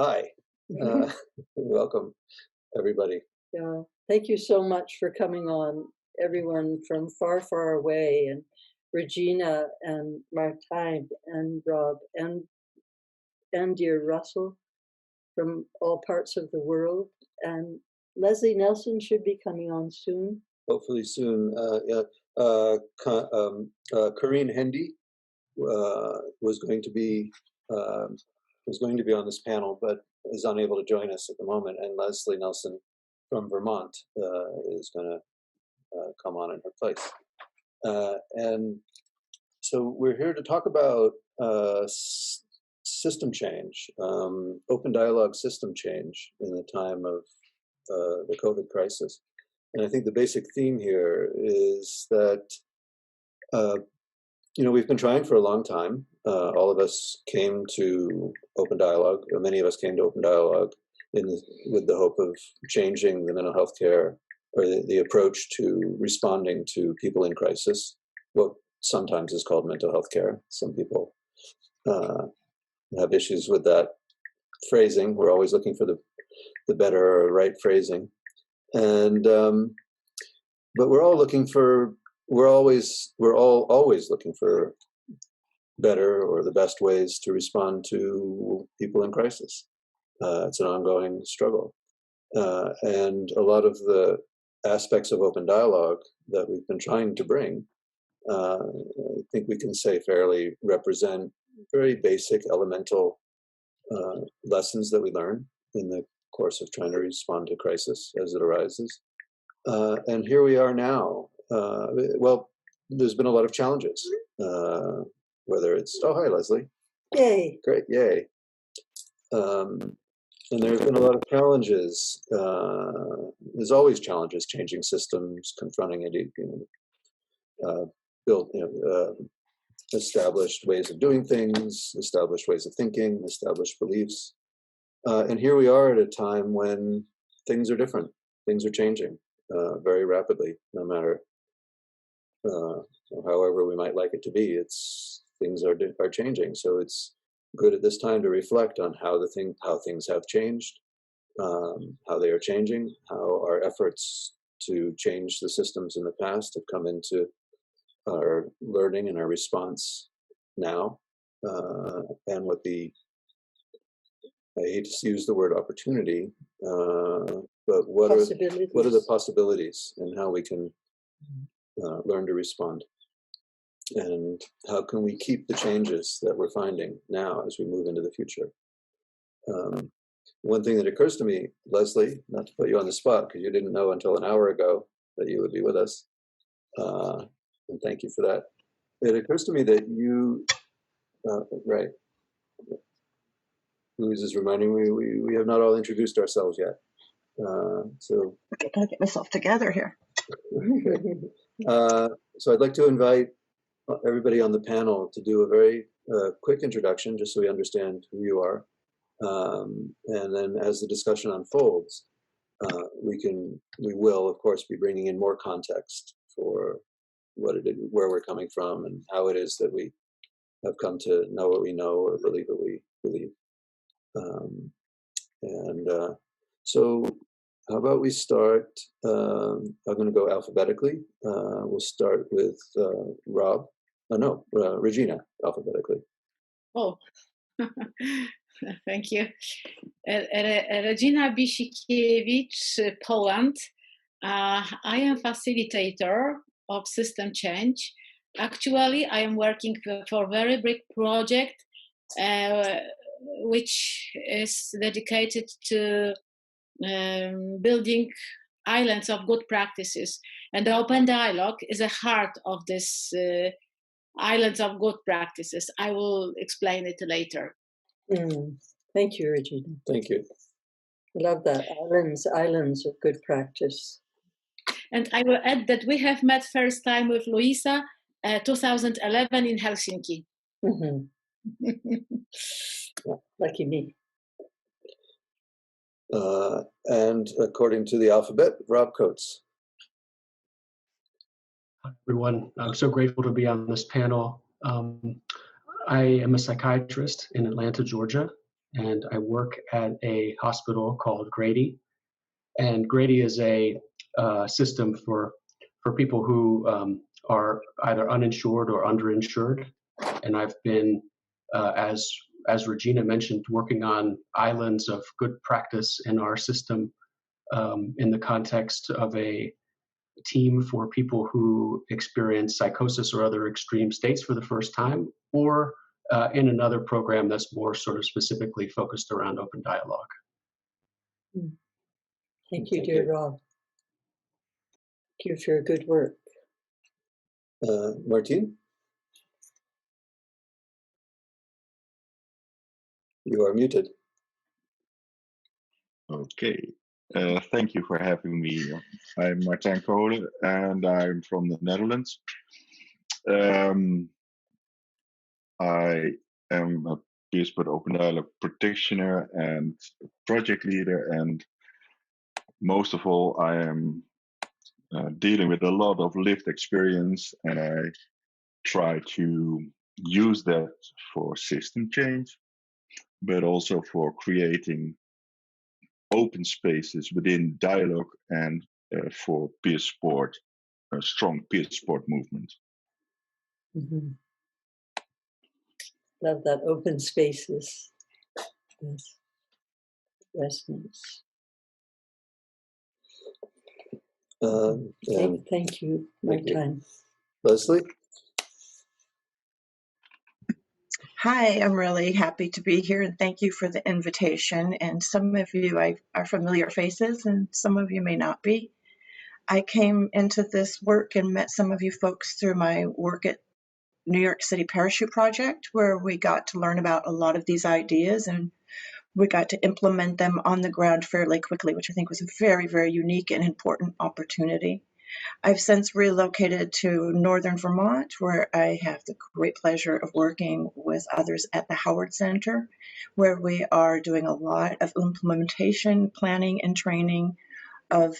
Hi, welcome everybody. Yeah, thank you so much for coming on, everyone from far, far away, and Regina and Martijn and Rob and dear Russell from all parts of the world. And Leslie Nelson should be coming on soon. Hopefully soon. Corinne Hendy was going to be on this panel, but is unable to join us at the moment. And Leslie Nelson from Vermont is going to come on in her place. And so we're here to talk about system change, open dialogue system change in the time of the COVID crisis. And I think the basic theme here is that, we've been trying for a long time. All of us came to open dialogue, or many of us came to open dialogue with the hope of changing the mental health care or the approach to responding to people in crisis, what sometimes is called mental health care. Some people have issues with that phrasing. We're always looking for the better or right phrasing. And but we're all always looking for better or the best ways to respond to people in crisis. It's an ongoing struggle. And a lot of the aspects of open dialogue that we've been trying to bring, I think we can say fairly represent very basic elemental lessons that we learn in the course of trying to respond to crisis as it arises. And here we are now. Well, there's been a lot of challenges, whether it's, oh, hi, Leslie. Yay. Great, yay. And there's been a lot of challenges. There's always challenges, changing systems, confronting it, established ways of doing things, established ways of thinking, established beliefs. And here we are at a time when things are different. Things are changing very rapidly, no matter however we might like it to be. Things are changing. So it's good at this time to reflect on how things have changed, how they are changing, how our efforts to change the systems in the past have come into our learning and our response now, and what I hate to use the word opportunity, but what are the possibilities and how we can learn to respond, and how can we keep the changes that we're finding now as we move into the future. One thing that occurs to me, Leslie, not to put you on the spot because you didn't know until an hour ago that you would be with us, and thank you for that. It occurs to me that you, right, Louisa is reminding me we have not all introduced ourselves yet. So I gotta get myself together here. So I'd like to invite everybody on the panel to do a very quick introduction, just so we understand who you are. And then as the discussion unfolds, we will, of course, be bringing in more context for where we're coming from and how it is that we have come to know what we know or believe what we believe. So how about we start, I'm going to go alphabetically. We'll start with Regina, alphabetically. Oh, thank you. Regina Bisikiewicz, Poland. I am facilitator of system change. Actually, I am working for a very big project which is dedicated to building islands of good practices. And the open dialogue is a heart of this islands of good practices. I will explain it later. Thank you, Regina. Thank you. I love that. Islands of good practice. And I will add that we have met first time with Louisa 2011 in Helsinki. Lucky me. And according to the alphabet, Rob Coates. Hi, everyone. I'm so grateful to be on this panel. I am a psychiatrist in Atlanta, Georgia. and I work at a hospital called Grady. And Grady is a system for people who are either uninsured or underinsured. And I've been, as Regina mentioned, working on islands of good practice in our system in the context of a team for people who experience psychosis or other extreme states for the first time, or in another program that's more sort of specifically focused around open dialogue. Thank you, dear Rob. Thank you for your good work. Martijn? You are muted. Okay, thank you for having me. I'm Martijn Kole and I'm from the Netherlands. I am a peer-support open dialogue practitioner and project leader, and most of all, I am dealing with a lot of lived experience, and I try to use that for system change, but also for creating open spaces within dialogue and for peer support, a strong peer support movement. Mm-hmm. Love that, open spaces. Yes. Resonance. Thank you, Martijn. Leslie? Hi, I'm really happy to be here and thank you for the invitation. And some of you are familiar faces and some of you may not be. I came into this work and met some of you folks through my work at New York City Parachute Project, where we got to learn about a lot of these ideas and we got to implement them on the ground fairly quickly, which I think was a very, very unique and important opportunity. I've since relocated to northern Vermont, where I have the great pleasure of working with others at the Howard Center, where we are doing a lot of implementation, planning, and training of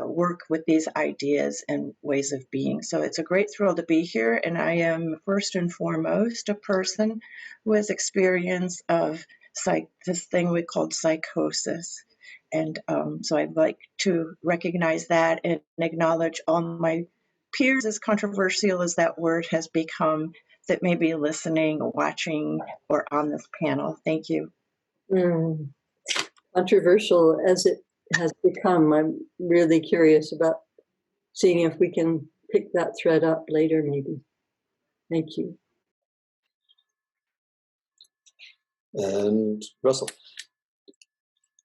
work with these ideas and ways of being. So it's a great thrill to be here, and I am first and foremost a person with experience of this thing we called psychosis. And so I'd like to recognize that and acknowledge all my peers, as controversial as that word has become, that may be listening, watching, or on this panel. Thank you. Controversial as it has become, I'm really curious about seeing if we can pick that thread up later, maybe. Thank you. And Russell?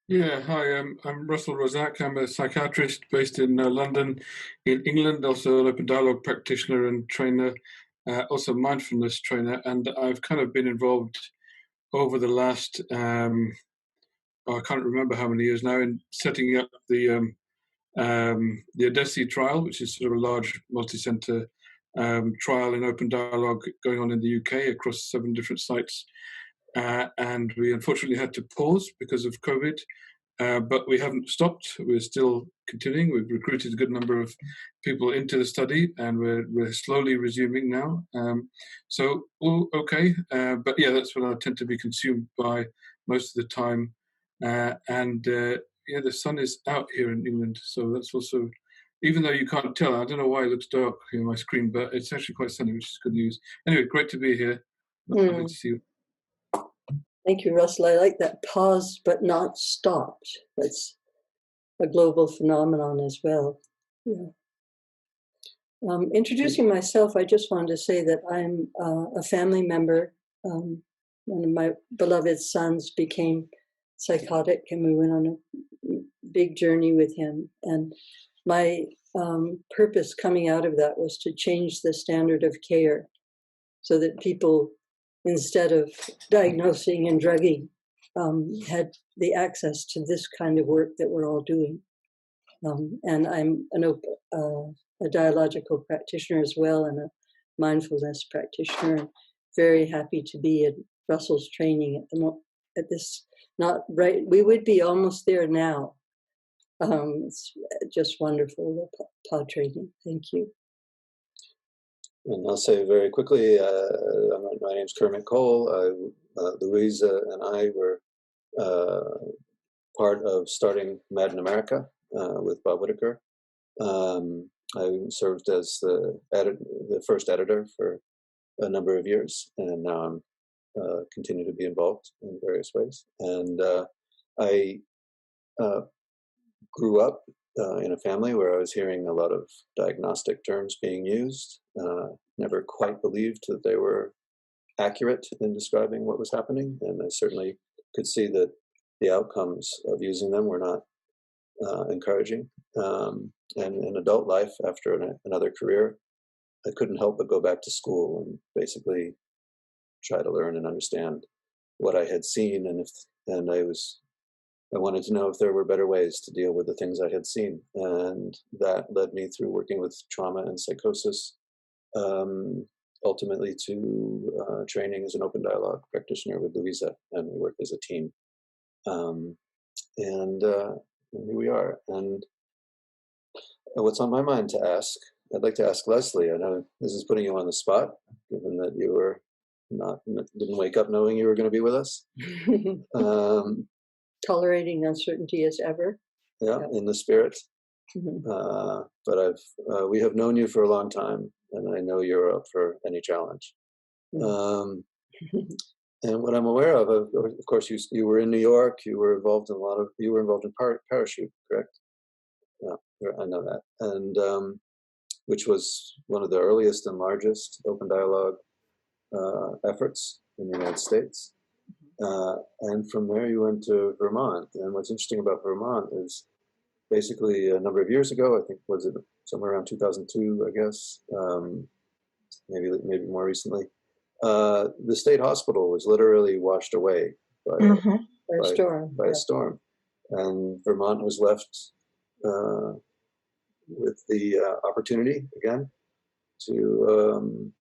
Yeah, hi, I'm Russell Razzaque. I'm a psychiatrist based in London, in England, also an open dialogue practitioner and trainer, also mindfulness trainer, and I've kind of been involved over the last, I can't remember how many years now, in setting up the Odysseus trial, which is sort of a large multi-center trial in open dialogue going on in the UK across 7 different sites. And we unfortunately had to pause because of COVID, but we haven't stopped. We're still continuing. We've recruited a good number of people into the study, and we're slowly resuming now. So all okay, but yeah, that's what I tend to be consumed by most of the time. Yeah, the sun is out here in England, so that's also, even though you can't tell, I don't know why it looks dark on my screen, but it's actually quite sunny, which is good news. Anyway, great to be here. Lovely to see you. Thank you, Russell. I like that, paused but not stopped. That's a global phenomenon as well. Yeah. Introducing myself, I just wanted to say that I'm a family member. One of my beloved sons became psychotic, and we went on a big journey with him. And my purpose coming out of that was to change the standard of care so that people, instead of diagnosing and drugging, had the access to this kind of work that we're all doing. And I'm a dialogical practitioner as well, and a mindfulness practitioner. And very happy to be in Russell's training at this. Not right, we would be almost there now. It's just wonderful, the pod training. Thank you. And I'll say very quickly, my name's Herman Cole. Louisa and I were part of starting Mad in America with Bob Whitaker. I served as the first editor for a number of years, and now I'm continue to be involved in various ways. And I grew up in a family where I was hearing a lot of diagnostic terms being used. Never quite believed that they were accurate in describing what was happening, and I certainly could see that the outcomes of using them were not encouraging. And in adult life, after another career, I couldn't help but go back to school and basically try to learn and understand what I had seen, and I wanted to know if there were better ways to deal with the things I had seen, and that led me through working with trauma and psychosis, ultimately to training as an open dialogue practitioner with Louisa, and we work as a team. And here we are. And what's on my mind to ask? I'd like to ask Leslie. I know this is putting you on the spot, given that you were didn't wake up knowing you were going to be with us. Tolerating uncertainty as ever. Yeah, in the spirit. Mm-hmm. But we have known you for a long time, and I know you're up for any challenge. Mm-hmm. And what I'm aware of course, you were in New York. You were involved in parachute, correct? Yeah, I know that, and which was one of the earliest and largest open dialogue efforts in the United States. And from there you went to Vermont. And what's interesting about Vermont is basically a number of years ago, I think, was it somewhere around 2002, I guess, maybe more recently, the state hospital was literally washed away by a storm. And Vermont was left with the opportunity, again, to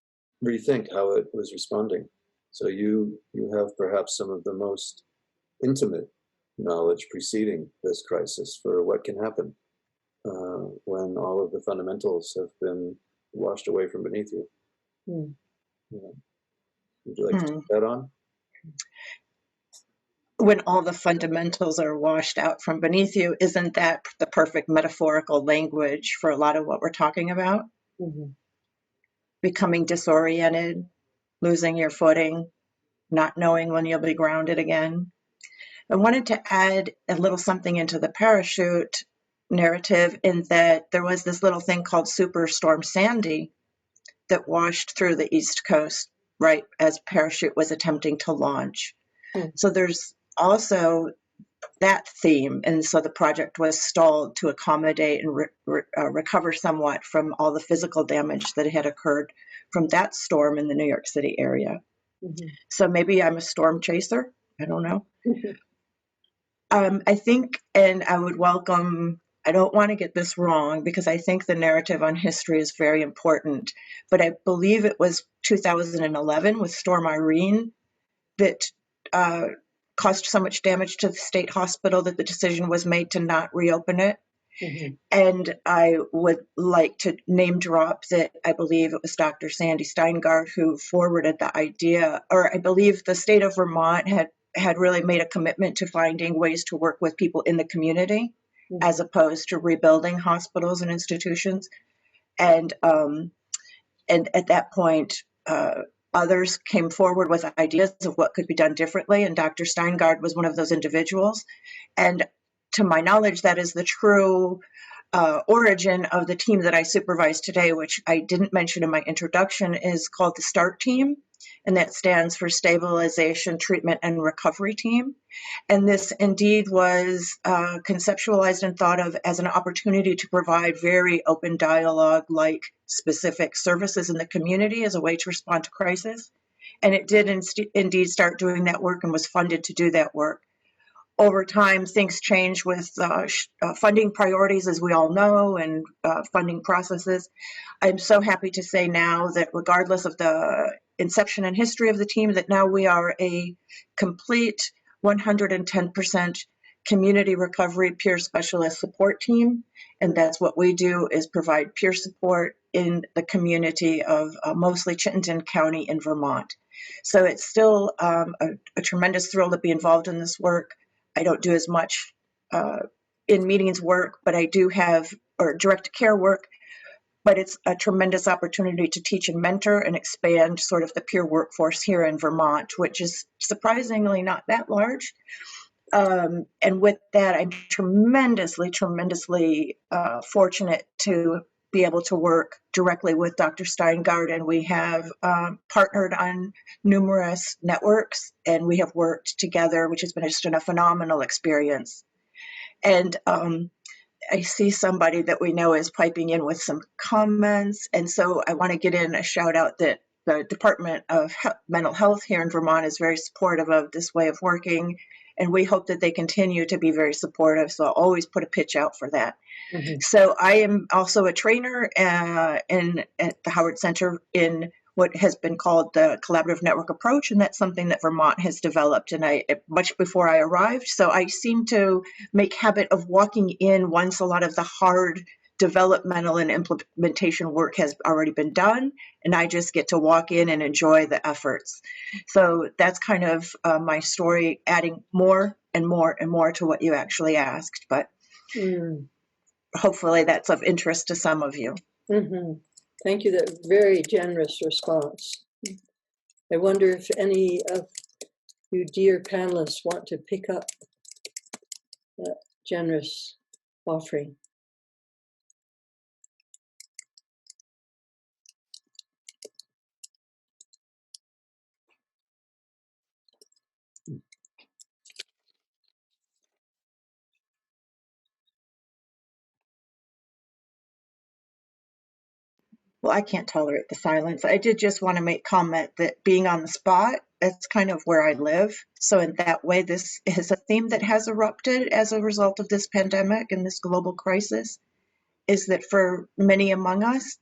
rethink how it was responding. So you have perhaps some of the most intimate knowledge preceding this crisis for what can happen when all of the fundamentals have been washed away from beneath you. Mm. Yeah. Would you like to take that on? When all the fundamentals are washed out from beneath you, isn't that the perfect metaphorical language for a lot of what we're talking about? Mm-hmm. Becoming disoriented, losing your footing, not knowing when you'll be grounded again. I wanted to add a little something into the parachute narrative, in that there was this little thing called Superstorm Sandy that washed through the East Coast right as parachute was attempting to launch. So there's also that theme, and so the project was stalled to accommodate and recover somewhat from all the physical damage that had occurred from that storm in the New York City area. Mm-hmm. So maybe I'm a storm chaser. I don't know. I think, and I would welcome, I don't want to get this wrong because I think the narrative on history is very important, but I believe it was 2011 with Storm Irene that caused so much damage to the state hospital that the decision was made to not reopen it. Mm-hmm. And I would like to name drop that I believe it was Dr. Sandy Steingart who forwarded the idea, or I believe the state of Vermont had really made a commitment to finding ways to work with people in the community, mm-hmm. as opposed to rebuilding hospitals and institutions. And at that point, others came forward with ideas of what could be done differently, and Dr. Steingart was one of those individuals. And to my knowledge, that is the true origin of the team that I supervise today, which I didn't mention in my introduction, is called the START team, and that stands for Stabilization, Treatment, and Recovery Team. And this indeed was conceptualized and thought of as an opportunity to provide very open dialogue-like specific services in the community as a way to respond to crisis. And it did indeed start doing that work and was funded to do that work. Over time, things change with funding priorities, as we all know, and funding processes. I'm so happy to say now that regardless of the inception and history of the team, that now we are a complete 110% community recovery peer specialist support team. And that's what we do, is provide peer support in the community of mostly Chittenden County in Vermont. So it's still a tremendous thrill to be involved in this work. I don't do as much in meetings work, but I do have, or direct care work, but it's a tremendous opportunity to teach and mentor and expand sort of the peer workforce here in Vermont, which is surprisingly not that large. And with that, I'm tremendously fortunate to be able to work directly with Dr. Steingart, we have partnered on numerous networks, and we have worked together, which has been just a phenomenal experience. And I see somebody that we know is piping in with some comments, and so I want to get in a shout out that the Department of Mental Health here in Vermont is very supportive of this way of working, and we hope that they continue to be very supportive, so I'll always put a pitch out for that. Mm-hmm. So I am also a trainer at the Howard Center in what has been called the collaborative network approach, and that's something that Vermont has developed, and much before I arrived. So I seem to make habit of walking in once a lot of the hard developmental and implementation work has already been done, and I just get to walk in and enjoy the efforts. So that's kind of my story, adding more and more and more to what you actually asked, but hopefully that's of interest to some of you. Mm-hmm. Thank you. That very generous response. I wonder if any of you dear panelists want to pick up that generous offering. Well, I can't tolerate the silence. I did just want to make comment that being on the spot, that's kind of where I live. So in that way, this is a theme that has erupted as a result of this pandemic and this global crisis, is that for many among us,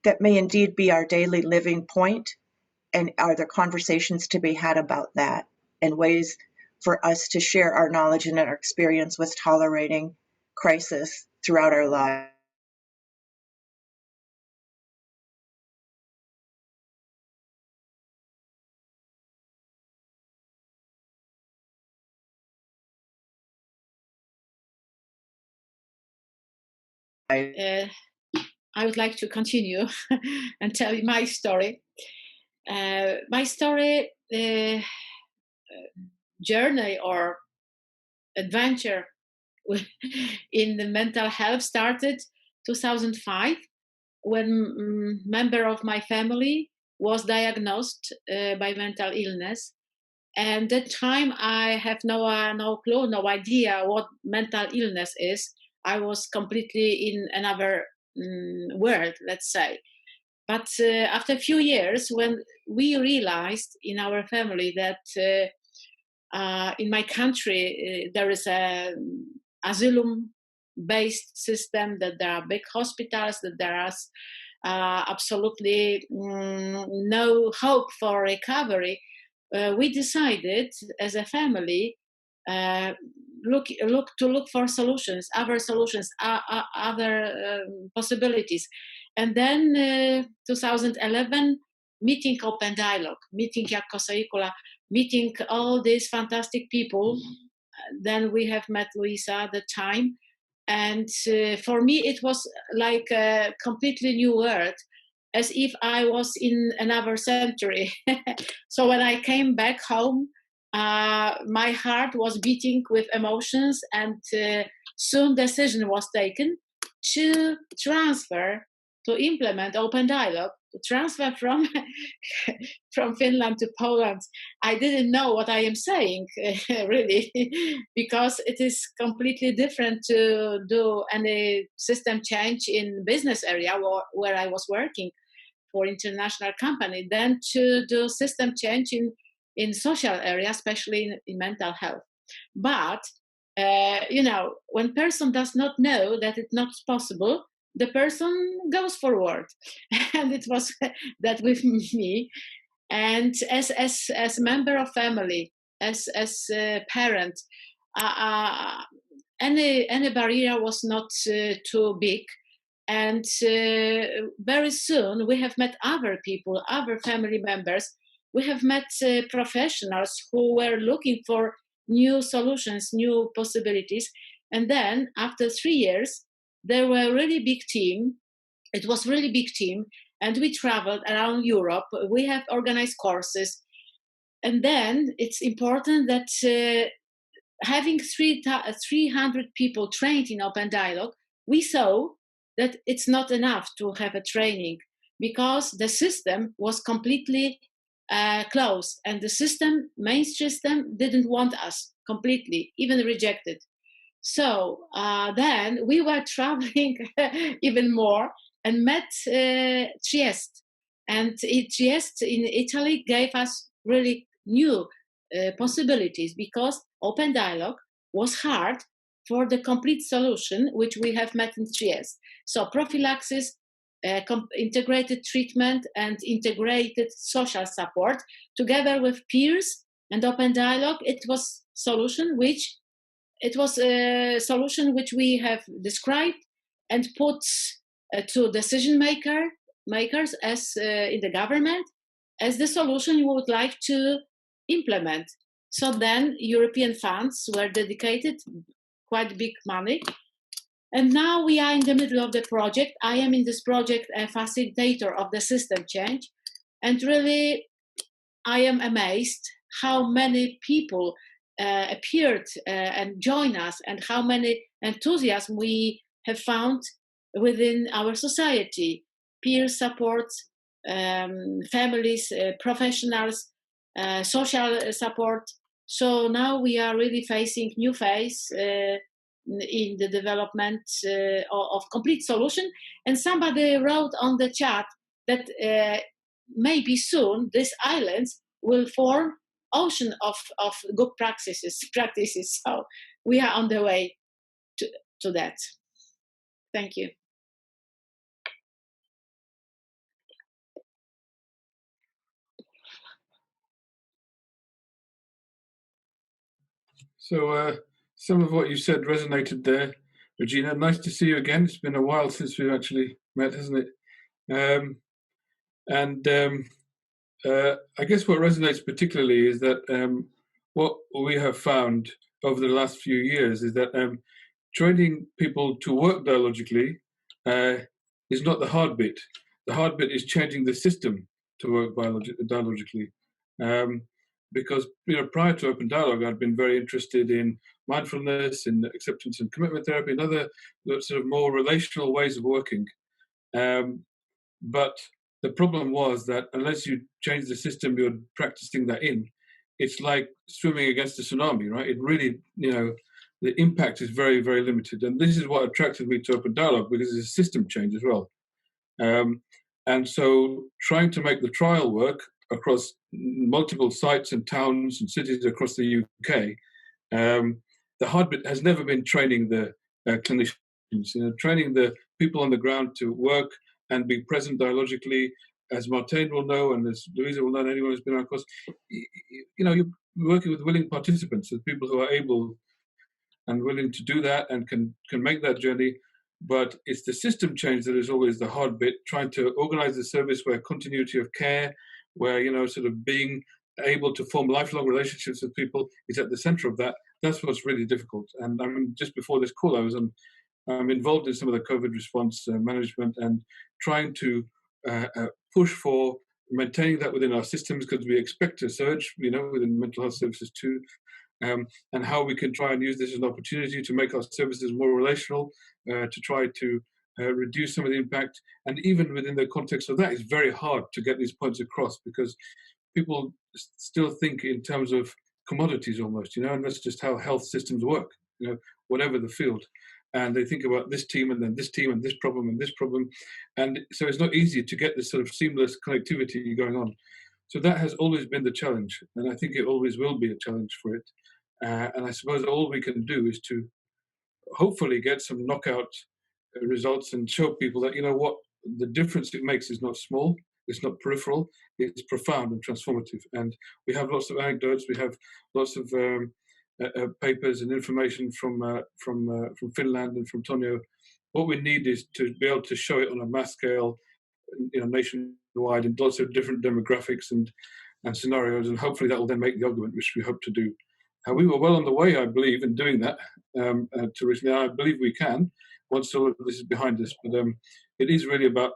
that may indeed be our daily living point, and are there conversations to be had about that, and ways for us to share our knowledge and our experience with tolerating crisis throughout our lives. I would like to continue and tell you my story. My story, journey or adventure in the mental health started 2005 when a member of my family was diagnosed by mental illness. And at that time, I have no clue, no idea what mental illness is. I was completely in another world, let's say. But after a few years, when we realized in our family that in my country there is a asylum-based system, that there are big hospitals, that there is absolutely no hope for recovery, we decided as a family look for solutions, other possibilities. And then 2011, meeting HOPEnDialogue, meeting Jaakko Seikkula, meeting all these fantastic people. Then we have met Louisa at the time. And for me, it was like a completely new world, as if I was in another century. So when I came back home, my heart was beating with emotions, and soon decision was taken to transfer, to implement HOPEnDialogue, to transfer from Finland to Poland. I didn't know what I am saying, really, because it is completely different to do any system change in business area where I was working for international company, than to do system change in social area, especially in mental health. But when person does not know that it's not possible, the person goes forward, and it was that with me. And as member of family, as a parent, any barrier was not too big. And very soon we have met other people, other family members. We have met professionals who were looking for new solutions, new possibilities. And then after 3 years, there were a really big team. It was really big team, and we traveled around Europe. We have organized courses. And then it's important that having 300 people trained in open dialogue, we saw that it's not enough to have a training, because the system was completely closed, and the system, main system, didn't want us completely, even rejected. So then we were traveling even more and met Trieste. And Trieste in Italy gave us really new possibilities, because open dialogue was hard for the complete solution, which we have met in Trieste. So prophylaxis, integrated treatment, and integrated social support, together with peers and open dialogue, it was a solution which we have described and put to decision makers as in the government as the solution you would like to implement. So then European funds were dedicated, quite big money. And now we are in the middle of the project. I am in this project a facilitator of the system change. And really, I am amazed how many people appeared and joined us, and how many enthusiasm we have found within our society. Peer support, families, professionals, social support. So now we are really facing new phase in the development of complete solution. And somebody wrote on the chat that maybe soon these islands will form ocean of good practices. So we are on the way to that. Thank you. So some of what you said resonated there, Regina. Nice to see you again. It's been a while since we've actually met, hasn't it? I guess what resonates particularly is that what we have found over the last few years is that training people to work dialogically is not the hard bit. The hard bit is changing the system to work dialogically. Because prior to open dialogue, I'd been very interested in mindfulness, in acceptance and commitment therapy, and other sort of more relational ways of working. But the problem was that unless you change the system you're practicing that in, it's like swimming against a tsunami, right? It really, the impact is very, very limited. And this is what attracted me to open dialogue, because it's a system change as well. And so trying to make the trial work across multiple sites and towns and cities across the UK, the hard bit has never been training the clinicians, training the people on the ground to work and be present dialogically. As Martijn will know, and as Louisa will know, and anyone who's been on our course, you're working with willing participants, with people who are able and willing to do that and can make that journey. But it's the system change that is always the hard bit, trying to organize the service where continuity of care, where, sort of being able to form lifelong relationships with people is at the center of that. That's what's really difficult. And I mean, just before this call, I was involved in some of the COVID response management and trying to push for maintaining that within our systems, because we expect a surge, within mental health services too, and how we can try and use this as an opportunity to make our services more relational, to try to reduce some of the impact. And even within the context of that, it's very hard to get these points across, because people still think in terms of commodities almost, and that's just how health systems work, whatever the field. And they think about this team and then this team and this problem and this problem. And so it's not easy to get this sort of seamless connectivity going on. So that has always been the challenge. And I think it always will be a challenge for it. And I suppose all we can do is to hopefully get some knockout results and show people that, what the difference it makes is not small, it's not peripheral, it's profound and transformative. And we have lots of anecdotes, we have lots of papers and information from Finland and from Tonio. What we need is to be able to show it on a mass scale, nationwide, in lots of different demographics and scenarios, and hopefully that will then make the argument, which we hope to do. We were well on the way, I believe, in doing that to recently. I believe we can once all of this is behind us. But it is really about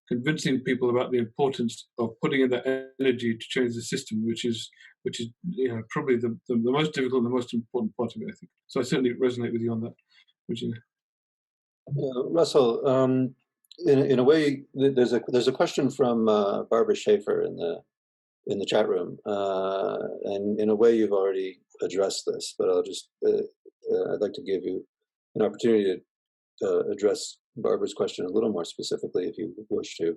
convincing people about the importance of putting in that energy to change the system, which is probably the most difficult, the most important part of it, I think. So I certainly resonate with you on that, Regina. Russell, in a way, there's a question from Barbara Schaefer in the chat room, and in a way you've already addressed this, but I'll just I'd like to give you an opportunity to address Barbara's question a little more specifically, if you wish to.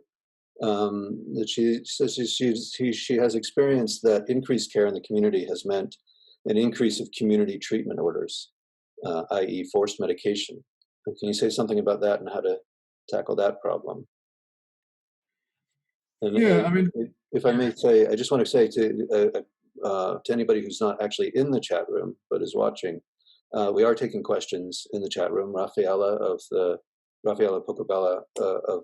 That she says she has experienced that increased care in the community has meant an increase of community treatment orders, i.e. forced medication. Can you say something about that and how to tackle that problem? And yeah, I mean, if I may say, I just want to say to anybody who's not actually in the chat room but is watching, we are taking questions in the chat room. Raffaella Pocobella of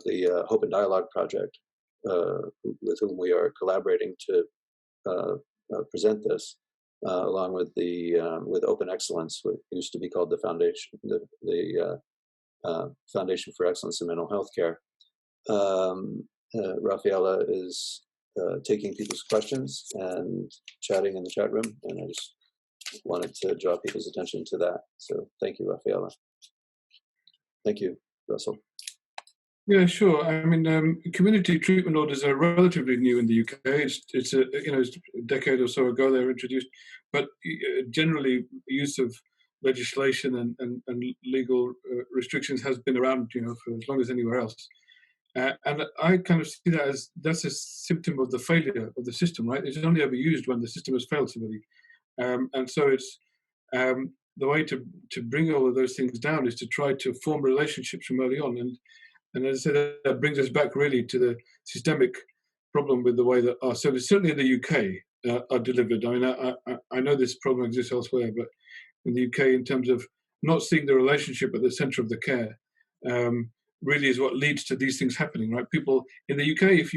the HOPEnDialogue project, with whom we are collaborating to present this, along with with Open Excellence, what used to be called the Foundation, the Foundation for Excellence in Mental Health Care. Raffaella is taking people's questions and chatting in the chat room, and I just wanted to draw people's attention to that. So thank you, Raffaella. Thank you, Russell. Yeah, sure. I mean, community treatment orders are relatively new in the UK. It's a decade or so ago they were introduced, but generally use of legislation and legal restrictions has been around, for as long as anywhere else. And I kind of see that as that's a symptom of the failure of the system, right? It's only ever used when the system has failed somebody, and so it's the way to bring all of those things down is to try to form relationships from early on. And as I said, that brings us back really to the systemic problem with the way that our services, certainly in the UK, are delivered. I mean, I know this problem exists elsewhere, but in the UK, in terms of not seeing the relationship at the centre of the care, really is what leads to these things happening, right? People in the UK, if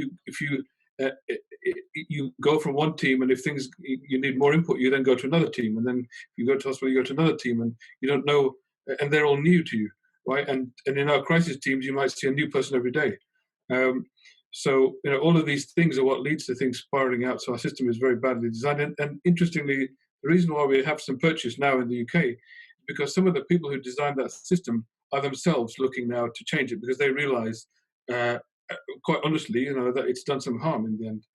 you go from one team, and if things you need more input, you then go to another team, and then if you go to hospital, you go to another team, and you don't know, and they're all new to you. Right, and in our crisis teams, you might see a new person every day. So all of these things are what leads to things spiraling out. So our system is very badly designed. And interestingly, the reason why we have some purchase now in the UK is because some of the people who designed that system are themselves looking now to change it, because they realise, quite honestly, that it's done some harm in the end.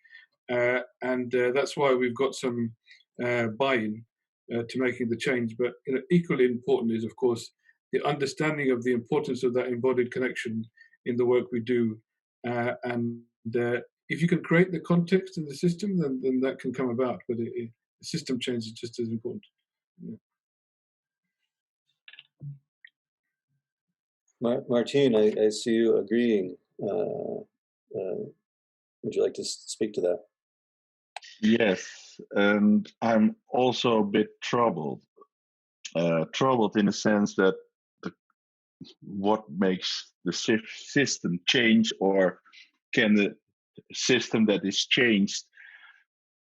And that's why we've got some buy-in to making the change. But equally important is, of course, the understanding of the importance of that embodied connection in the work we do. And if you can create the context in the system, then that can come about. But the system change is just as important. Yeah. Martijn, I see you agreeing. Would you like to speak to that? Yes, and I'm also a bit troubled. Troubled in the sense that what makes the system change, or can the system that is changed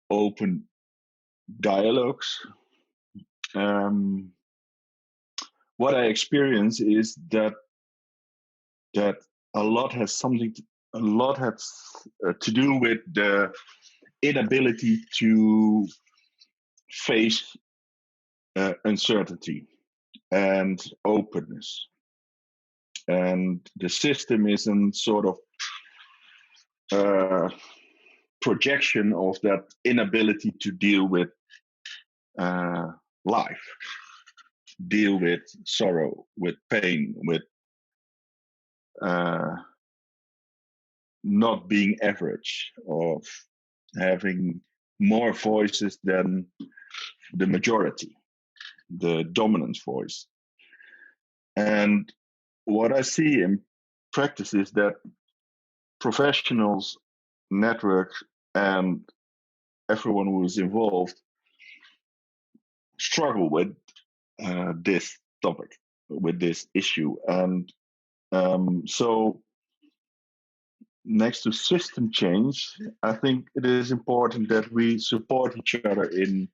open dialogues? What I experience is that a lot has to do with the inability to face uncertainty and openness. And the system is a sort of projection of that inability to deal with life, deal with sorrow, with pain, with not being average, of having more voices than the majority, the dominant voice. And what I see in practice is that professionals, networks, and everyone who is involved struggle with this topic, with this issue. And so next to system change, I think it is important that we support each other in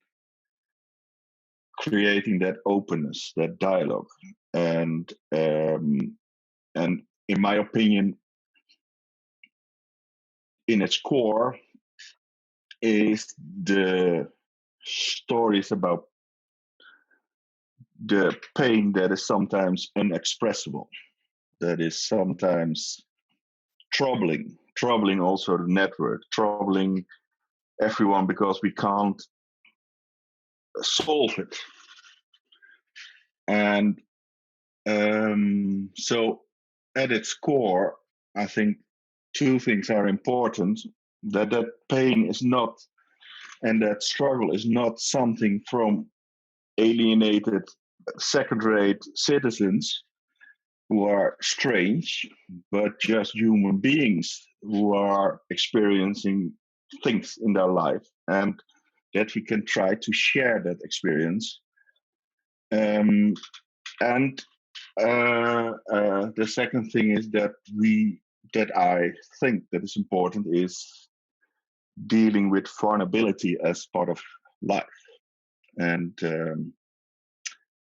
creating that openness, that dialogue, and in my opinion, in its core, is the stories about the pain that is sometimes inexpressible, that is sometimes troubling also the network, troubling everyone because we can't solve it. And so at its core, I think two things are important, that pain is not, and that struggle is not something from alienated second-rate citizens who are strange, but just human beings who are experiencing things in their life, and that we can try to share that experience. And the second thing is that I think that is important is dealing with vulnerability as part of life, and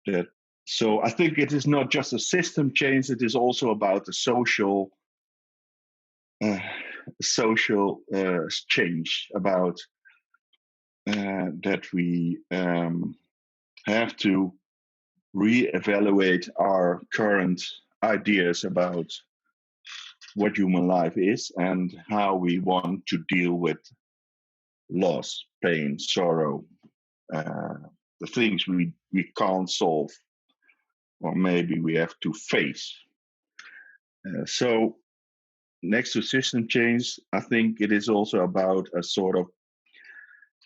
that. So I think it is not just a system change; it is also about the social change. About that we have to reevaluate our current ideas about what human life is and how we want to deal with loss, pain, sorrow, the things we can't solve, or maybe we have to face. So next to system change, I think it is also about a sort of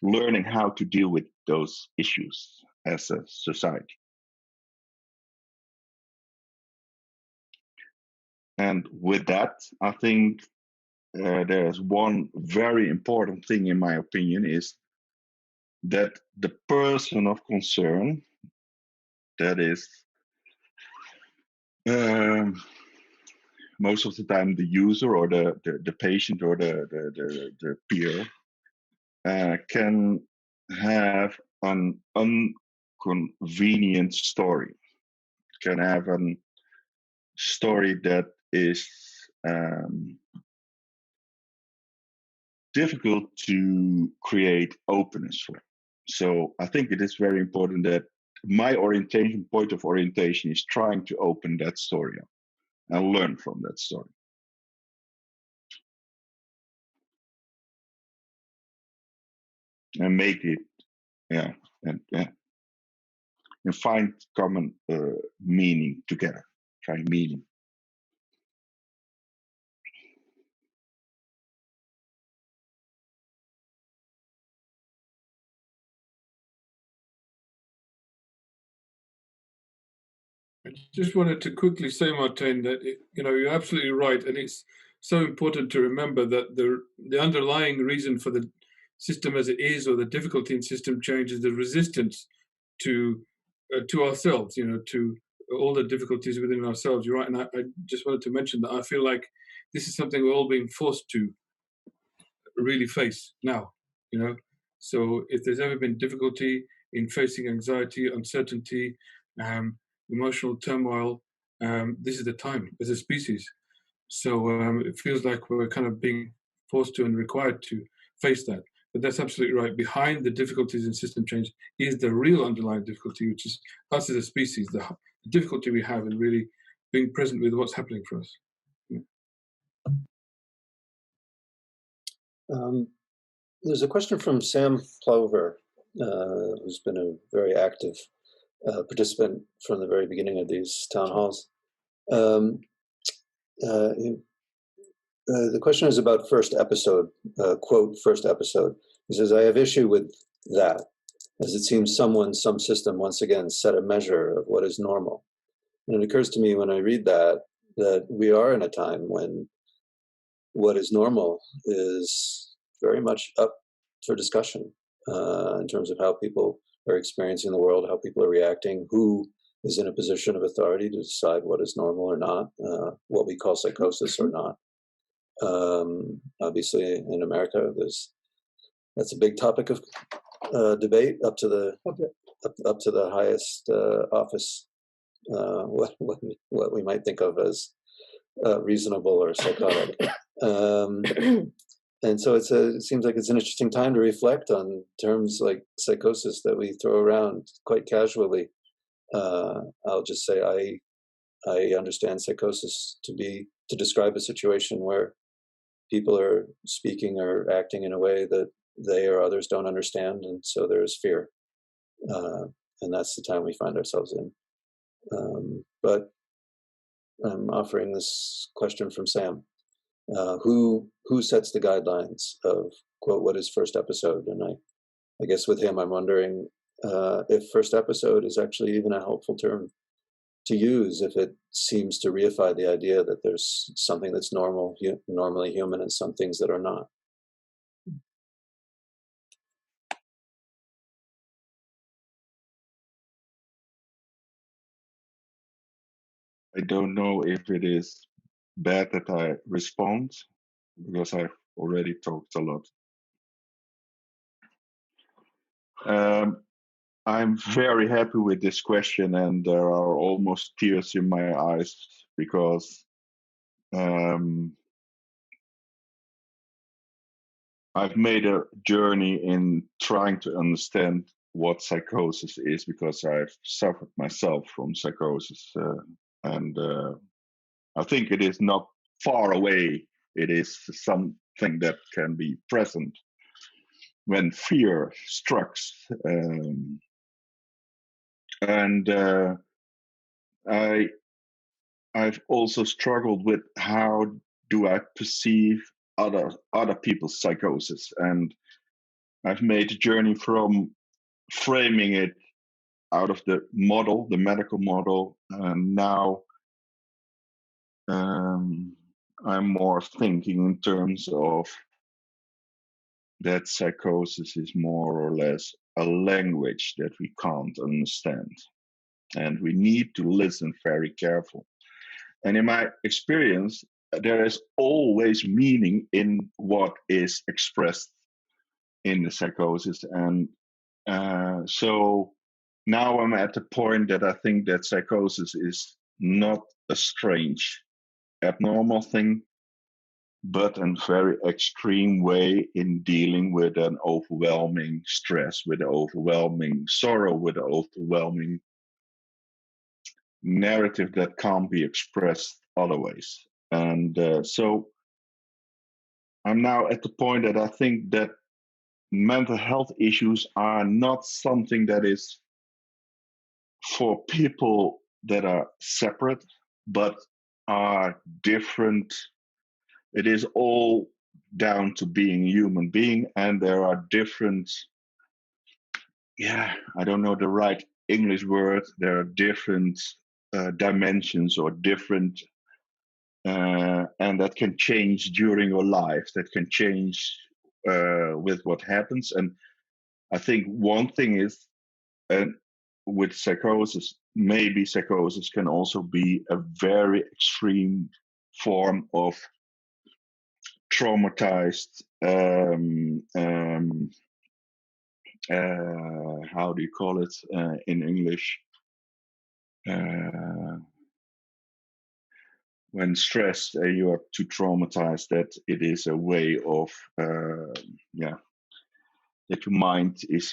learning how to deal with those issues as a society. And with that, I think there's one very important thing, in my opinion, is that the person of concern, that is most of the time the user or the patient or the peer, can have an inconvenient story, can have a story that is difficult to create openness for. So I think it is very important that my point of orientation is trying to open that story up and learn from that story. And make it, and find common meaning together, find meaning. I just wanted to quickly say, Martijn, that you're absolutely right, and it's so important to remember that the underlying reason for the system as it is, or the difficulty in system change, is the resistance to ourselves, to all the difficulties within ourselves. You're right, and I just wanted to mention that I feel like this is something we're all being forced to really face now. So if there's ever been difficulty in facing anxiety, uncertainty, emotional turmoil, this is the time as a species. So it feels like we're kind of being forced to and required to face that. But that's absolutely right. Behind the difficulties in system change is the real underlying difficulty, which is us as a species, the difficulty we have in really being present with what's happening for us. There's a question from Sam Plover, who's been a very active participant from the very beginning of these town halls. The question is about first episode, quote, first episode. He says, I have issue with that, as it seems some system once again set a measure of what is normal. And it occurs to me when I read that we are in a time when what is normal is very much up for discussion in terms of how people are experiencing the world, how people are reacting, who is in a position of authority to decide what is normal or not, what we call psychosis or not. Obviously, in America, that's a big topic of debate up to up to the highest office, what we might think of as reasonable or psychotic. And so it seems like it's an interesting time to reflect on terms like psychosis that we throw around quite casually. I'll just say I understand psychosis to describe a situation where people are speaking or acting in a way that they or others don't understand, and so there's fear. And that's the time we find ourselves in. But I'm offering this question from Sam. Who sets the guidelines of, quote, what is first episode? And I guess with him, I'm wondering if first episode is actually even a helpful term to use, if it seems to reify the idea that there's something that's normally human and some things that are not. I don't know if it is bad that I respond, because I've already talked a lot. I'm very happy with this question, and there are almost tears in my eyes, because I've made a journey in trying to understand what psychosis is, because I've suffered myself from psychosis. And I think it is not far away. It is something that can be present when fear strikes. I've also struggled with how do I perceive other people's psychosis, and I've made a journey from framing it out of the model, the medical model, and now I'm more thinking in terms of that psychosis is more or less a language that we can't understand, and we need to listen very careful. And in my experience, there is always meaning in what is expressed in the psychosis. And so now I'm at the point that I think that psychosis is not a strange, abnormal thing, but a very extreme way in dealing with an overwhelming stress, with an overwhelming sorrow, with an overwhelming narrative that can't be expressed otherwise. And so I'm now at the point that I think that mental health issues are not something that is for people that are separate, but are different. It is all down to being a human being, and there are different, I don't know the right English word, there are different dimensions or different, and that can change during your life, that can change with what happens. And I think one thing is, with psychosis, maybe psychosis can also be a very extreme form of traumatized, how do you call it in English? When stressed, you are too traumatized that it is a way of, that your mind is,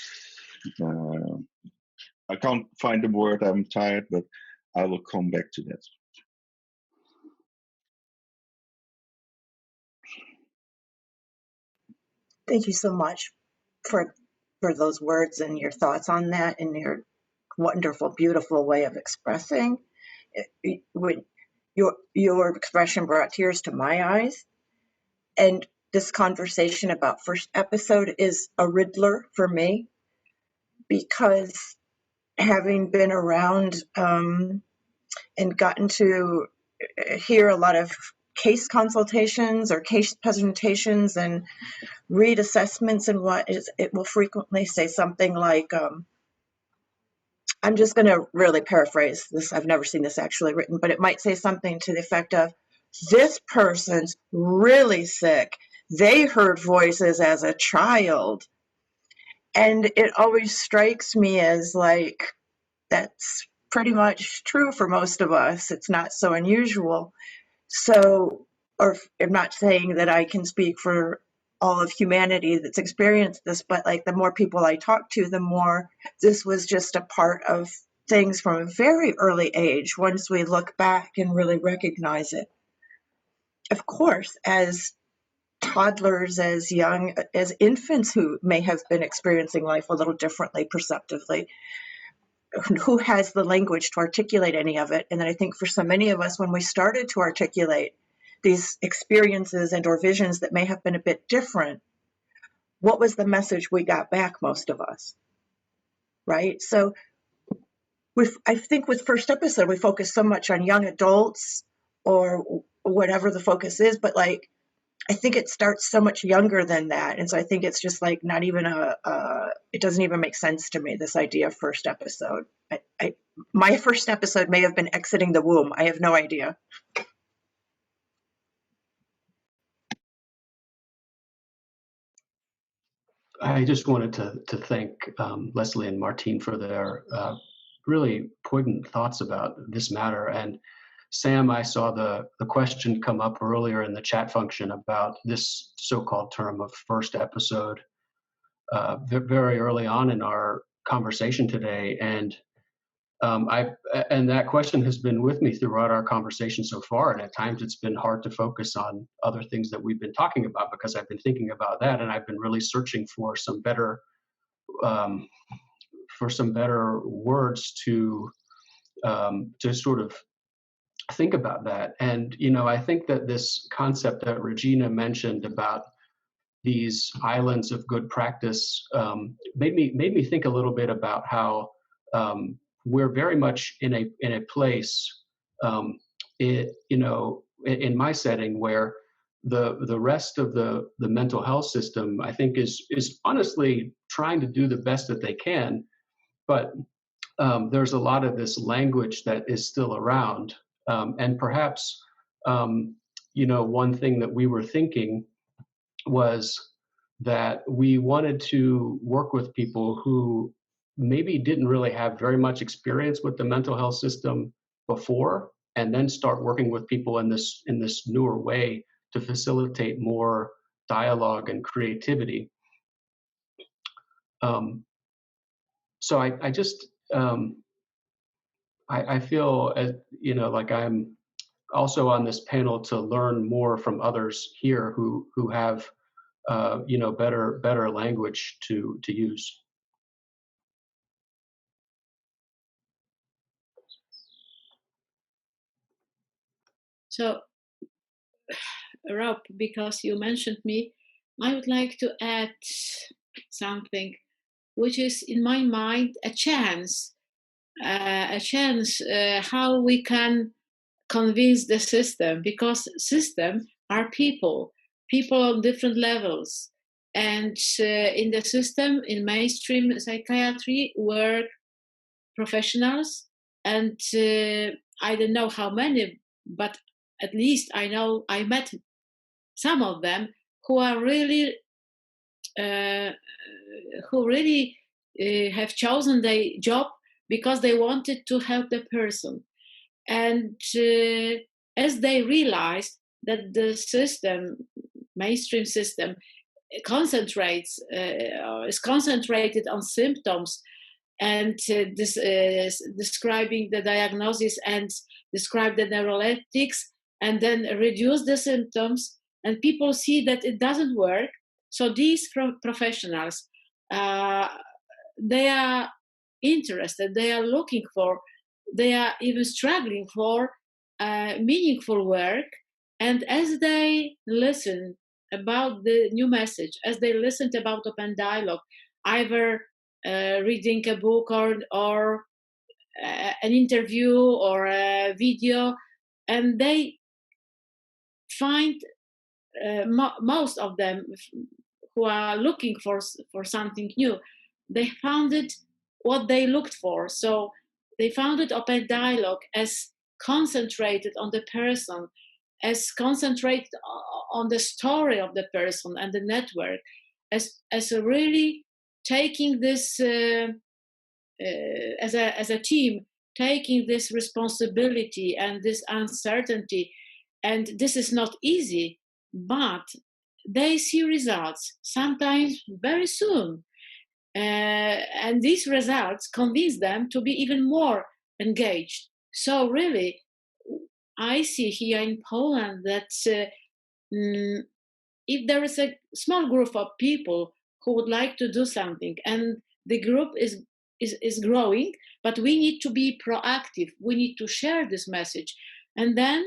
I can't find the word, I'm tired, but I will come back to that. Thank you so much for those words and your thoughts on that, and your wonderful, beautiful way of expressing. Your expression brought tears to my eyes, and this conversation about first episode is a riddler for me, because having been around and gotten to hear a lot of case consultations or case presentations and read assessments and it will frequently say something like, I'm just going to really paraphrase this. I've never seen this actually written, but it might say something to the effect of, this person's really sick. They heard voices as a child. And it always strikes me as like, that's pretty much true for most of us. It's not so unusual. So, or I'm not saying that I can speak for all of humanity that's experienced this, but like the more people I talk to, the more this was just a part of things from a very early age once we look back and really recognize it. Of course, as toddlers, as young as infants who may have been experiencing life a little differently perceptively, who has the language to articulate any of it? And then I think for so many of us, when we started to articulate these experiences and or visions that may have been a bit different, what was the message we got back, most of us, right? So I think with first episode, we focus so much on young adults or whatever the focus is, but like, I think it starts so much younger than that. And so I think it's just like not even it doesn't even make sense to me, this idea of first episode. My first episode may have been exiting the womb. I have no idea. I just wanted to thank Leslie and Martijn for their really poignant thoughts about this matter. And Sam, I saw the question come up earlier in the chat function about this so-called term of first episode very early on in our conversation today. And and that question has been with me throughout our conversation so far. And at times it's been hard to focus on other things that we've been talking about because I've been thinking about that, and I've been really searching for some better words to sort of think about that. And I think that this concept that Regina mentioned about these islands of good practice made me think a little bit about how we're very much in a place in my setting where the rest of the mental health system, I think, is honestly trying to do the best that they can, but there's a lot of this language that is still around, and perhaps one thing that we were thinking was that we wanted to work with people who maybe didn't really have very much experience with the mental health system before, and then start working with people in this newer way to facilitate more dialogue and creativity. So I just I feel like I'm also on this panel to learn more from others here who have better language to use. So, Rob, because you mentioned me, I would like to add something which is in my mind a chance how we can convince the system, because system are people on different levels, and in the system, in mainstream psychiatry, work professionals, and I don't know how many, but at least I know I met some of them who are really have chosen their job because they wanted to help the person. And as they realized that the system, mainstream system, is concentrated on symptoms and describing the diagnosis and describe the neuroleptics and then reduce the symptoms, and people see that it doesn't work. So these professionals, they are interested, they are looking for, they are even struggling for meaningful work. And as they listen about the new message, as they listened about open dialogue, either reading a book or an interview or a video, and they find most of them who are looking for something new, they found it what they looked for. So they found it open dialogue as concentrated on the person, as concentrated on the story of the person and the network, as a really taking this as a team, taking this responsibility and this uncertainty. And this is not easy, but they see results, sometimes very soon. And these results convince them to be even more engaged. So really, I see here in Poland that if there is a small group of people who would like to do something, and the group is growing, but we need to be proactive. We need to share this message. And then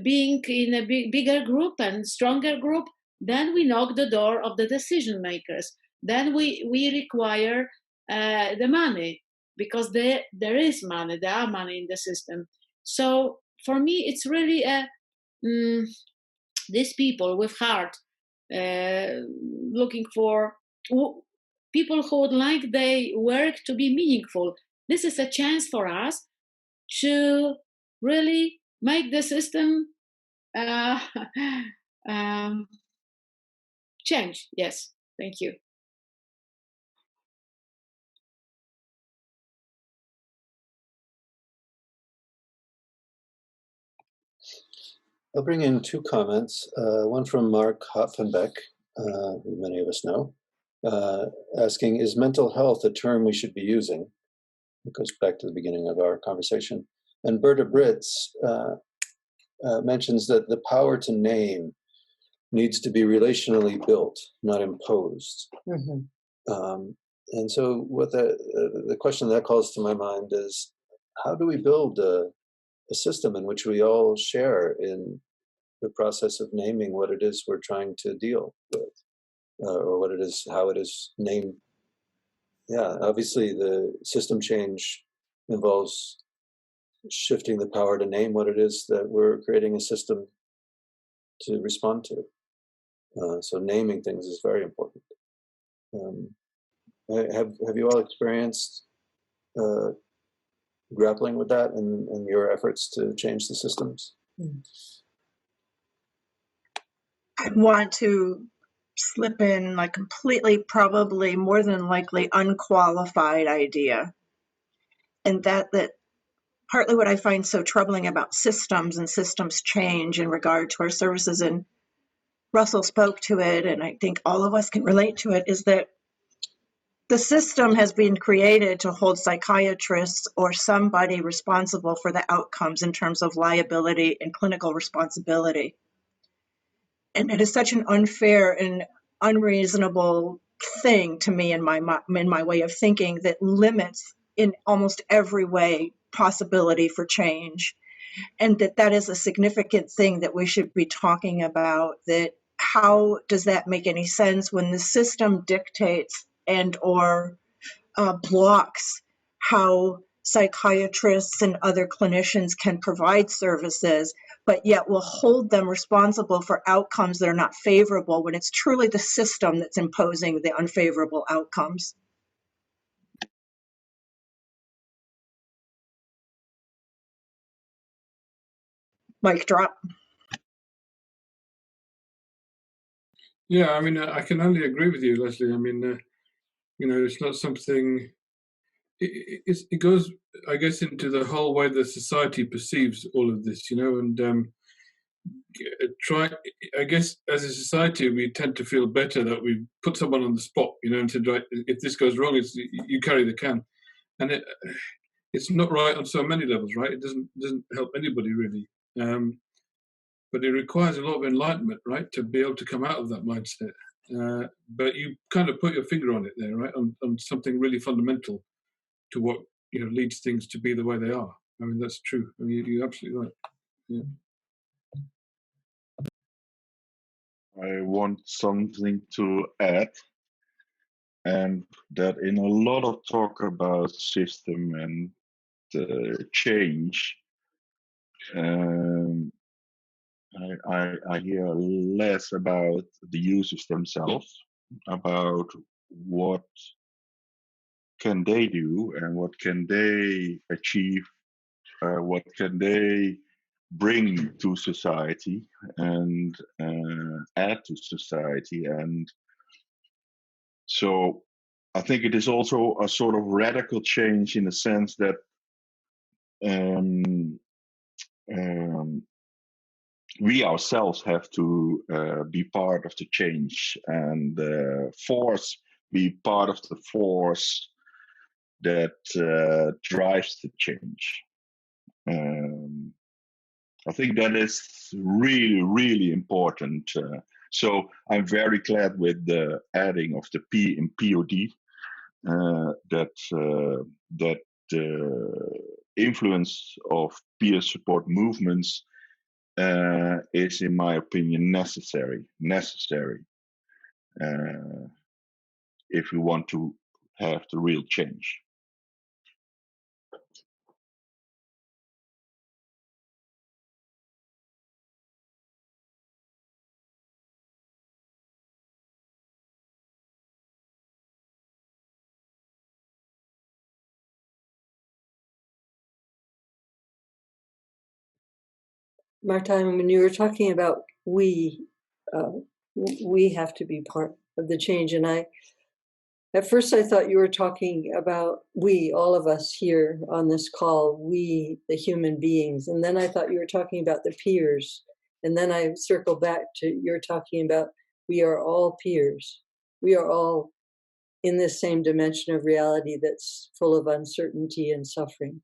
being in a bigger group and stronger group, then we knock the door of the decision makers. Then we require the money, because there is money, there are money in the system. So for me, it's really these people with heart, looking for people who would like their work to be meaningful. This is a chance for us to really make the system change. Yes, thank you. I'll bring in two comments. One from Mark Hoffenbeck, who many of us know, asking, is mental health a term we should be using? It goes back to the beginning of our conversation. And Berta Britz mentions that the power to name needs to be relationally built, not imposed. Mm-hmm. And so what the question that calls to my mind is, how do we build a system in which we all share in the process of naming what it is we're trying to deal with, or what it is, how it is named? Yeah, obviously the system change involves shifting the power to name what it is that we're creating a system to respond to. So naming things is very important. Have you all experienced grappling with that in your efforts to change the systems? I want to slip in like completely, probably more than likely unqualified idea. And that partly what I find so troubling about systems and systems change in regard to our services, and Russell spoke to it, and I think all of us can relate to it, is that the system has been created to hold psychiatrists or somebody responsible for the outcomes in terms of liability and clinical responsibility. And it is such an unfair and unreasonable thing to me in my way of thinking, that limits in almost every way possibility for change. And that is a significant thing that we should be talking about, that how does that make any sense when the system dictates and or blocks how psychiatrists and other clinicians can provide services, but yet will hold them responsible for outcomes that are not favorable, when it's truly the system that's imposing the unfavorable outcomes. Mic drop. Yeah, I mean, I can only agree with you, Leslie. I mean, you know, it's not something. It goes, I guess, into the whole way the society perceives all of this, you know, and I guess, as a society, we tend to feel better that we put someone on the spot, you know, and said, right, if this goes wrong, you carry the can, and it's not right on so many levels, right? It doesn't help anybody really. But it requires a lot of enlightenment, right, to be able to come out of that mindset. But you kind of put your finger on it there, right, on something really fundamental to what, you know, leads things to be the way they are. I mean, that's true. I mean, you're absolutely right. Yeah. I want something to add, and that in a lot of talk about system and change, I hear less about the users themselves, about what can they do and what can they achieve, what can they bring to society and add to society. And so I think it is also a sort of radical change in the sense that we ourselves have to be part of the change and be part of the force that drives the change. I think that is really, really important. So I'm very glad with the adding of the P in POD, that the influence of peer support movements is, in my opinion, necessary if we want to have the real change. Martijn, when you were talking about we have to be part of the change, and at first I thought you were talking about we, all of us here on this call, we, the human beings, and then I thought you were talking about the peers, and then I circled back to you're talking about we are all peers. We are all in this same dimension of reality that's full of uncertainty and suffering.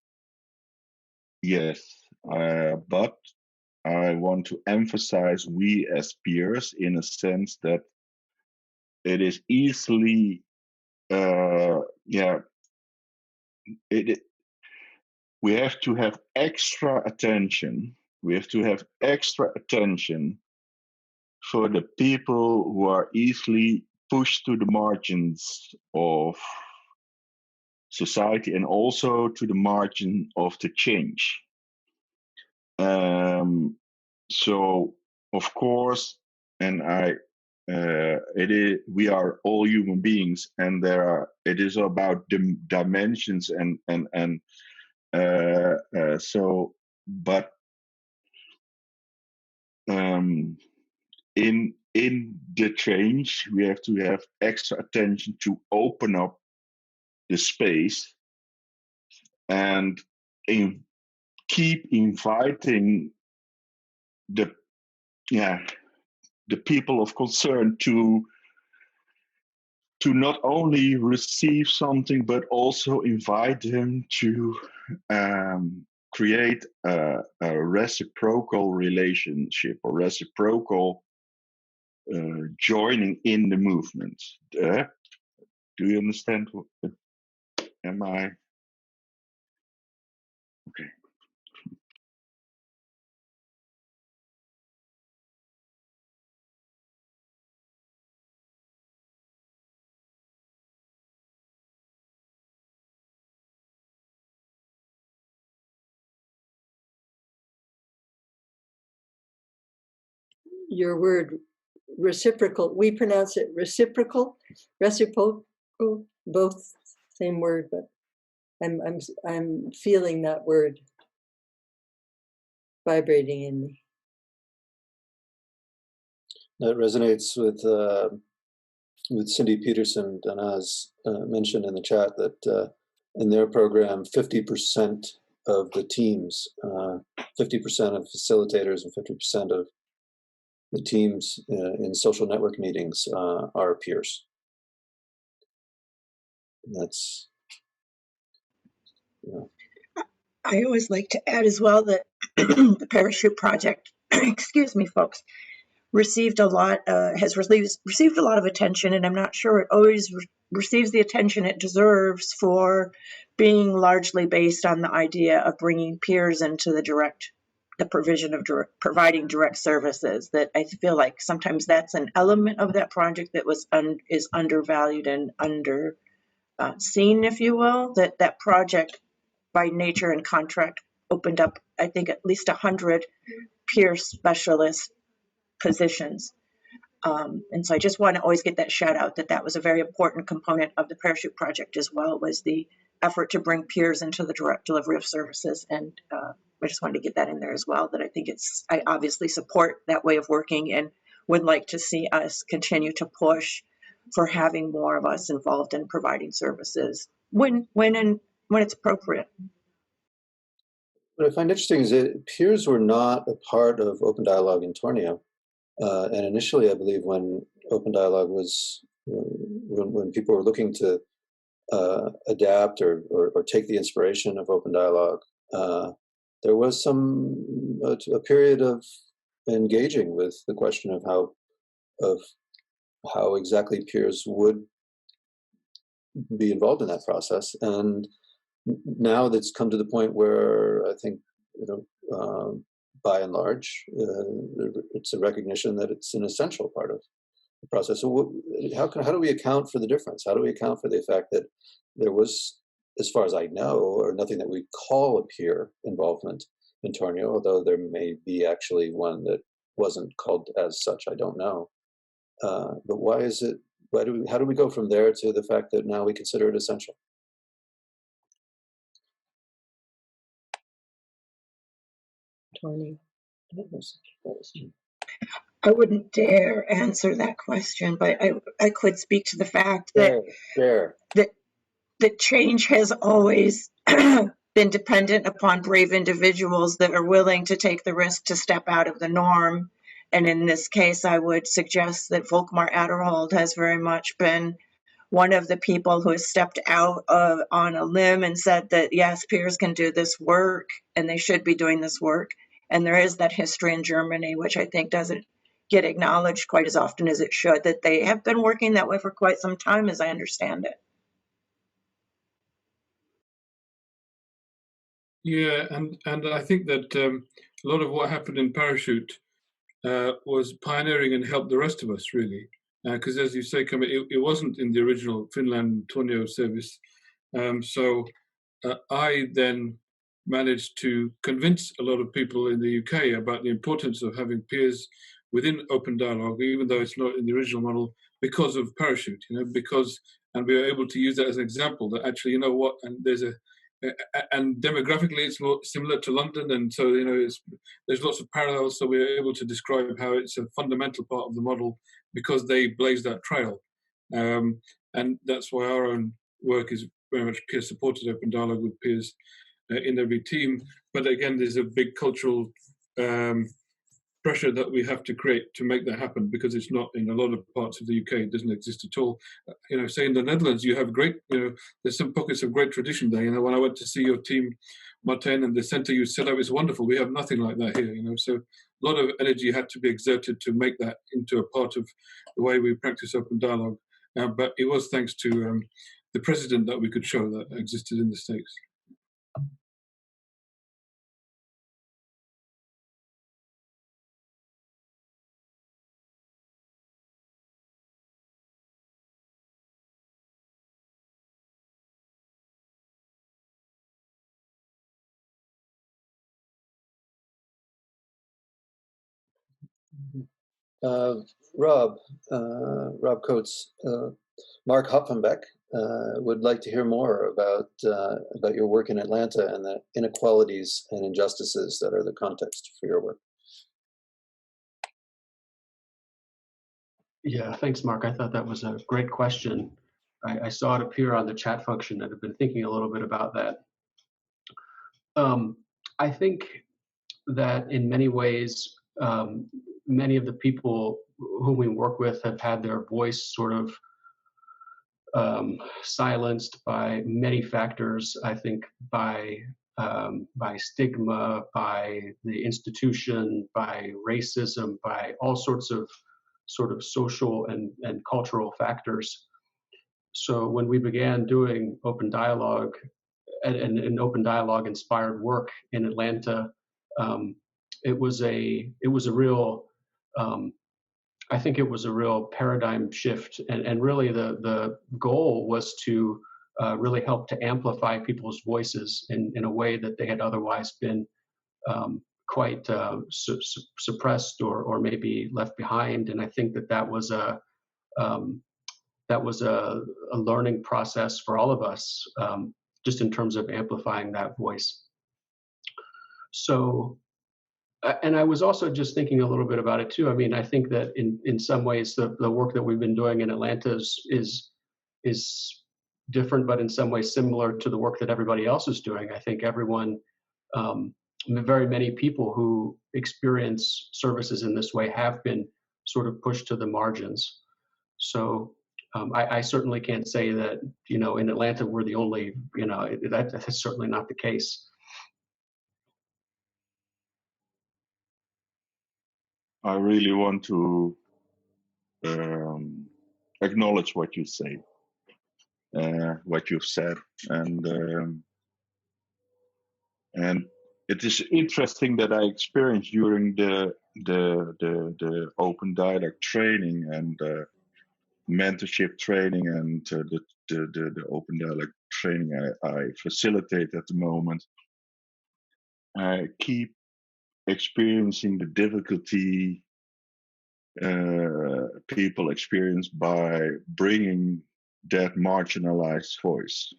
Yes, but I want to emphasize we as peers in a sense that it is easily, we have to have extra attention. We have to have extra attention for the people who are easily pushed to the margins of society and also to the margin of the change. So, of course, and we are all human beings, and it is about dimensions but in the change, we have to have extra attention to open up the space and keep inviting the people of concern to not only receive something, but also invite them to create a reciprocal relationship or reciprocal joining in the movement. Do you understand? Am I? Okay. Your word reciprocal, we pronounce it reciprocal, both same word, but I'm feeling that word vibrating in me. That resonates with Cindy Peterson. Dana's mentioned in the chat that in their program, 50% of the teams, 50% of facilitators and 50% of the teams in social network meetings are peers. And that's, I always like to add as well that the Parachute Project, excuse me, folks, has received a lot of attention, and I'm not sure it always receives the attention it deserves for being largely based on the idea of bringing peers into the provision of providing direct services. That I feel like sometimes that's an element of that project that is undervalued and seen, if you will. That project, by nature and contract, opened up, I think, at least 100 peer specialist positions. And so I just want to always get that shout out that was a very important component of the Parachute Project as well, was the effort to bring peers into the direct delivery of services. And I just wanted to get that in there as well, that I think I obviously support that way of working and would like to see us continue to push for having more of us involved in providing services when it's appropriate. What I find interesting is that peers were not a part of Open Dialogue in Tornio. And initially, I believe when Open Dialogue was, when people were looking to adapt or take the inspiration of Open Dialogue, there was a period of engaging with the question of how exactly peers would be involved in that process. And now that's come to the point where I think, by and large, it's a recognition that it's an essential part of the process. So how do we account for the difference? How do we account for the fact that there was, as far as I know, or nothing that we call a peer involvement in Tornio, although there may be actually one that wasn't called as such, I don't know. But why is it? How do we go from there to the fact that now we consider it essential? Tony. I wouldn't dare answer that question, but I could speak to the fact that that change has always been dependent upon brave individuals that are willing to take the risk to step out of the norm. And in this case, I would suggest that Volkmar Adderhold has very much been one of the people who has stepped out on a limb and said that, yes, peers can do this work and they should be doing this work. And there is that history in Germany, which I think doesn't get acknowledged quite as often as it should, that they have been working that way for quite some time, as I understand it. Yeah, and I think that a lot of what happened in Parachute was pioneering and helped the rest of us, really. Because as you say, Kermit, it wasn't in the original Finland Tornio service. So I then managed to convince a lot of people in the UK about the importance of having peers within Open Dialogue, even though it's not in the original model, because of Parachute, and we were able to use that as an example that actually, you know what, and and demographically it's more similar to London, and so there's lots of parallels. So we were able to describe how it's a fundamental part of the model because they blazed that trail, and that's why our own work is very much peer supported, Open Dialogue with peers in every team. But again, there's a big cultural pressure that we have to create to make that happen, because it's not in a lot of parts of the UK. It doesn't exist at all. Say in the Netherlands, you have great, there's some pockets of great tradition there. When I went to see your team, Martijn, and the center you set up is wonderful. We have nothing like that here. So a lot of energy had to be exerted to make that into a part of the way we practice Open Dialogue. But it was thanks to the precedent that we could show that existed in the States. Rob Coates, Mark Hopfenbeck would like to hear more about your work in Atlanta and the inequalities and injustices that are the context for your work. Yeah, thanks, Mark. I thought that was a great question. I saw it appear on the chat function and have been thinking a little bit about that. I think that in many ways, many of the people whom we work with have had their voice sort of silenced by many factors. I think by stigma, by the institution, by racism, by all sorts of sort of social and cultural factors. So when we began doing Open Dialogue and Open Dialogue inspired work in Atlanta, it was a real, I think it was a real paradigm shift, and really the goal was to really help to amplify people's voices in a way that they had otherwise been quite suppressed or maybe left behind. And I think that was a learning process for all of us, just in terms of amplifying that voice. So And I was also just thinking a little bit about it too. I mean, I think that in some ways the work that we've been doing in Atlanta is different, but in some ways similar to the work that everybody else is doing. I think everyone, very many people who experience services in this way have been sort of pushed to the margins. So I certainly can't say that, you know, in Atlanta we're the only, you know, that's certainly not the case. I really want to acknowledge what you say, what you've said, and it is interesting that I experienced during the open dialogue training and mentorship training and the open dialogue training I facilitate at the moment. I keep experiencing the difficulty people experience by bringing that marginalized voice.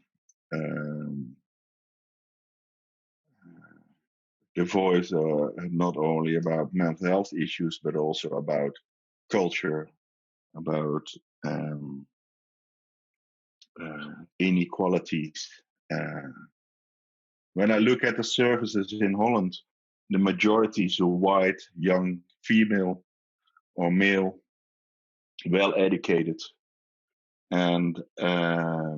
The voice not only about mental health issues, but also about culture, about inequalities. When I look at the services in Holland, the majority is a white, young, female or male, well educated, and I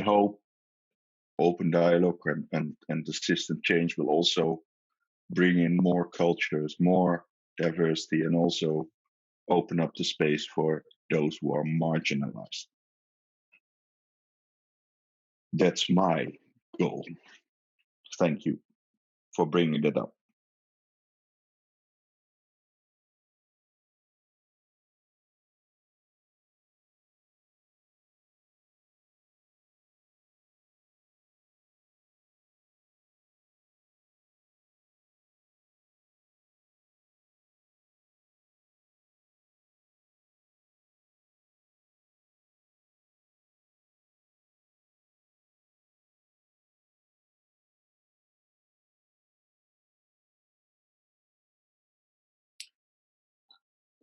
hope open dialogue and the system change will also bring in more cultures, more diversity, and also open up the space for those who are marginalized. That's my goal. Thank you for bringing that up.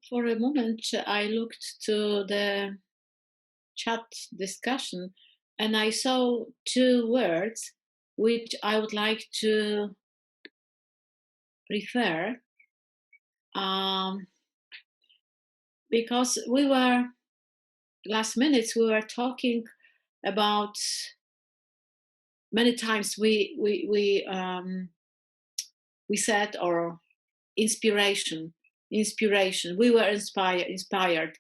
For a moment, I looked to the chat discussion and I saw two words which I would like to refer, because we were last minutes we were talking about many times we said, or inspiration. We were inspired.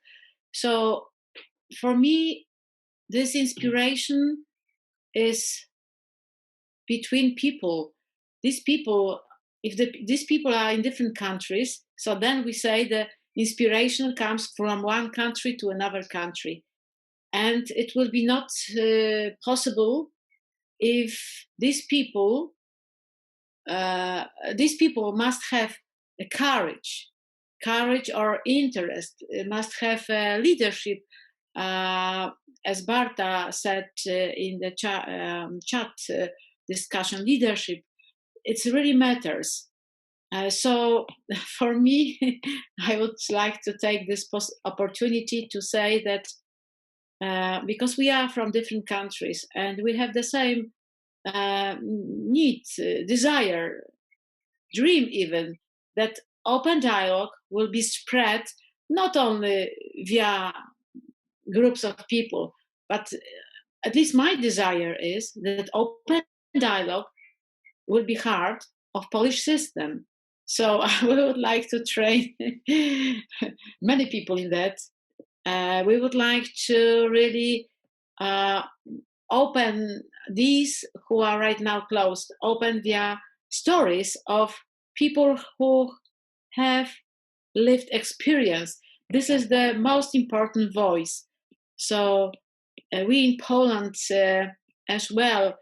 So for me, this inspiration is between people. These people, these people are in different countries, so then we say the inspiration comes from one country to another country, and it will be not possible if these people must have a courage or interest, must have leadership, as Barta said in the chat discussion. Leadership, it really matters. So for me, I would like to take this opportunity to say that because we are from different countries and we have the same need, desire, dream even, that open dialogue will be spread not only via groups of people, but at least my desire is that open dialogue will be heart of Polish system. So I would like to train many people in that. We would like to really open these who are right now closed, open via stories of people who have lived experience. This is the most important voice. So we in Poland as well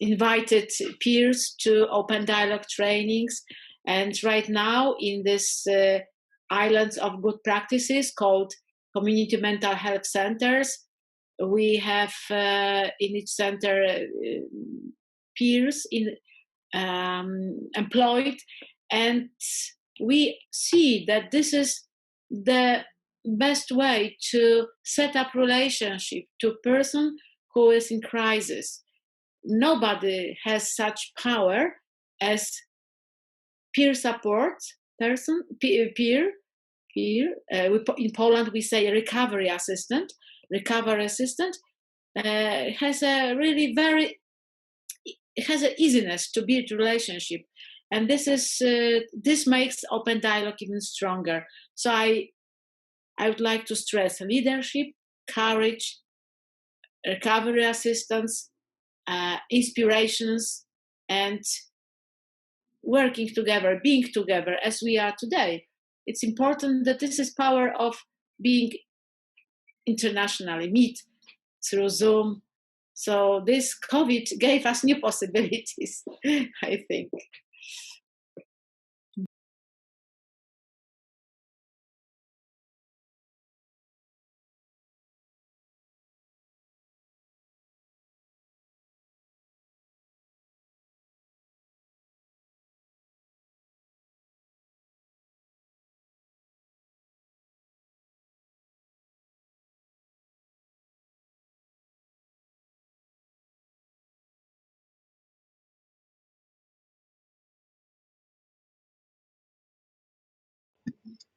invited peers to open dialogue trainings. And right now in this islands of good practices called community mental health centers, we have in each center peers employed, and we see that this is the best way to set up relationship to a person who is in crisis. Nobody has such power as peer support person, peer. In Poland we say recovery assistant. Recovery assistant has a really it has an easiness to build relationship, and this makes open dialogue even stronger. So I would like to stress leadership, courage, recovery assistance, inspirations, and working together, being together as we are today. It's important that this is power of being internationally, meet through Zoom. So this COVID gave us new possibilities, I think.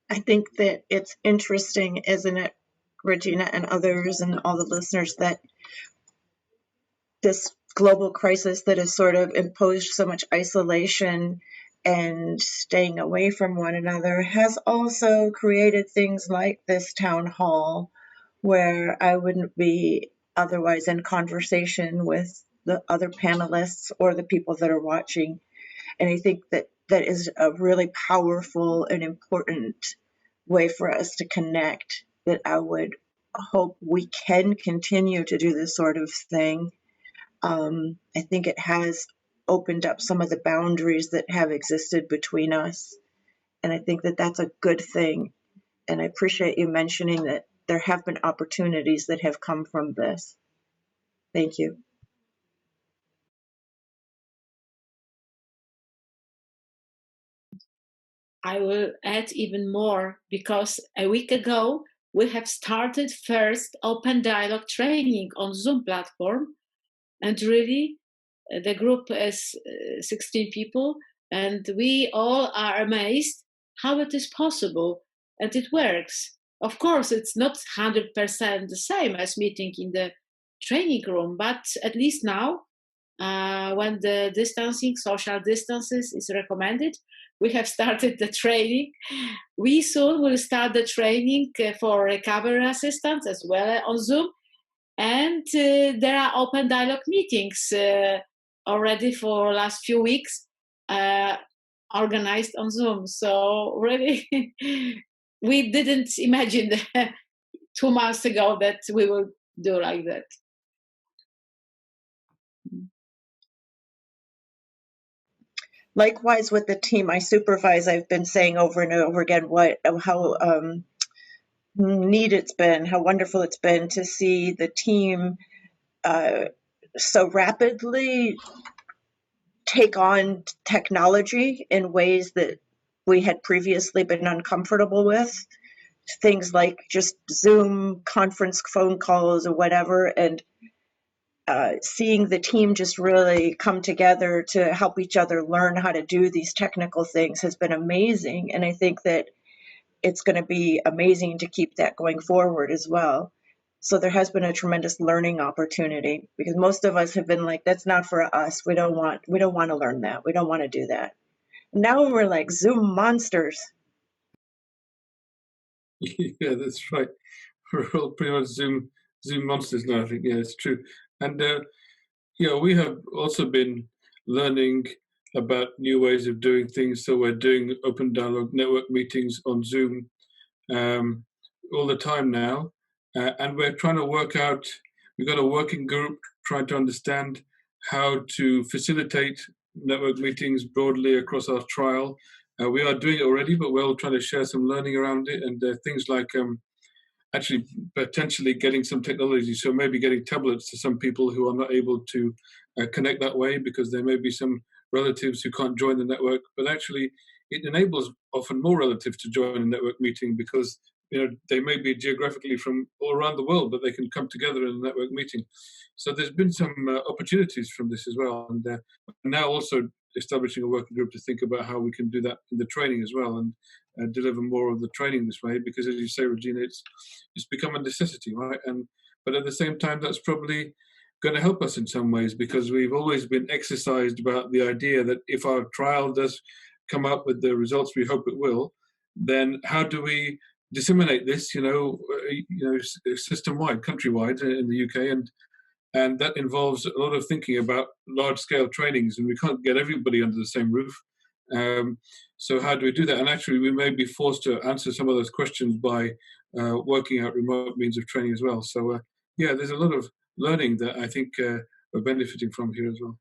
I think that it's interesting, isn't it, Regina and others and all the listeners, that this global crisis that has sort of imposed so much isolation and staying away from one another has also created things like this town hall, where I wouldn't be otherwise in conversation with the other panelists or the people that are watching. And I think that that is a really powerful and important way for us to connect, that I would hope we can continue to do this sort of thing. I think it has opened up some of the boundaries that have existed between us. And I think that that's a good thing. And I appreciate you mentioning that there have been opportunities that have come from this. Thank you. I will add even more, because a week ago we have started first open dialogue training on Zoom platform, and really the group is 16 people, and we all are amazed how it is possible, and it works. Of course, it's not 100% the same as meeting in the training room, but at least now, when the social distances is recommended, we have started the training. We soon will start the training for recovery assistance as well on Zoom. And there are open dialogue meetings already for last few weeks organized on Zoom. So really, we didn't imagine 2 months ago that we will do like that. Likewise, with the team I supervise, I've been saying over and over again how neat it's been, how wonderful it's been to see the team so rapidly take on technology in ways that we had previously been uncomfortable with. Things like just Zoom conference phone calls or whatever, and seeing the team just really come together to help each other learn how to do these technical things has been amazing. And I think that it's going to be amazing to keep that going forward as well. So there has been a tremendous learning opportunity, because most of us have been like, that's not for us. We don't want to learn that. We don't want to do that. Now we're like Zoom monsters. Yeah, that's right. We're all pretty much Zoom monsters now, I think. Yeah, it's true. And we have also been learning about new ways of doing things. So we're doing open dialogue network meetings on Zoom all the time now. And we're trying to work out, we've got a working group trying to understand how to facilitate network meetings broadly across our trial. We are doing it already, but we're all trying to share some learning around it, and things like actually potentially getting some technology, so maybe getting tablets to some people who are not able to connect that way, because there may be some relatives who can't join the network, but actually it enables often more relatives to join a network meeting because they may be geographically from all around the world, but they can come together in a network meeting. So there's been some opportunities from this as well, and now also establishing a working group to think about how we can do that in the training as well, and deliver more of the training this way. Because as you say, Regina, it's become a necessity, right? But at the same time, that's probably going to help us in some ways, because we've always been exercised about the idea that if our trial does come up with the results we hope it will, then how do we disseminate this, system-wide, countrywide in the UK, and that involves a lot of thinking about large-scale trainings, and we can't get everybody under the same roof. So how do we do that? And actually, we may be forced to answer some of those questions by working out remote means of training as well. So there's a lot of learning that I think we're benefiting from here as well.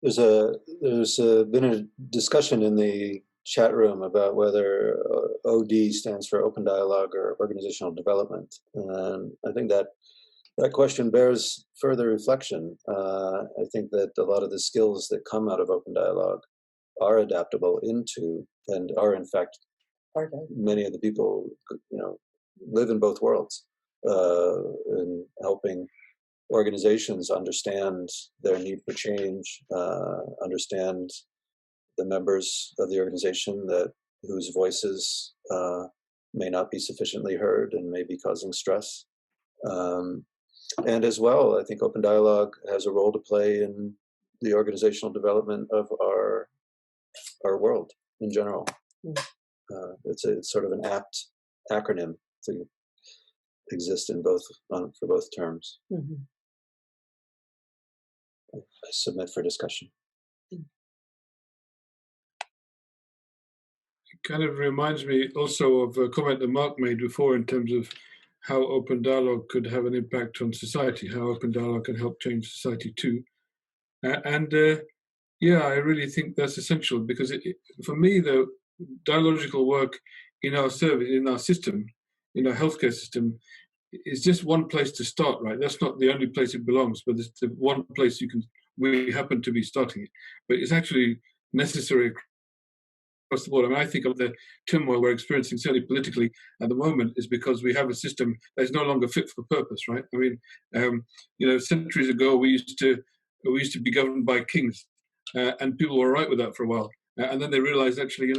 There's been a discussion in the chat room about whether OD stands for Open Dialogue or Organizational Development, and I think that question bears further reflection. I think that a lot of the skills that come out of Open Dialogue are adaptable into, and are in fact, many of the people live in both worlds, in helping organizations understand their need for change, understand the members of the organization whose voices may not be sufficiently heard and may be causing stress. And as well, I think Open Dialogue has a role to play in the organizational development of our world in general. It's sort of an apt acronym to exist in both for both terms. Mm-hmm. I submit for discussion. It kind of reminds me also of a comment that Mark made before in terms of how open dialogue could have an impact on society, how open dialogue can help change society too. I really think that's essential, because for me, the dialogical work in our service, in our system, in our healthcare system, is just one place to start, right? That's not the only place it belongs, but it's the one place we happen to be starting it. But it's actually necessary across the board. I mean, I think of the turmoil we're experiencing, certainly politically at the moment, is because we have a system that is no longer fit for purpose, right? I mean, centuries ago we used to be governed by kings, and people were all right with that for a while, and then they realized, actually,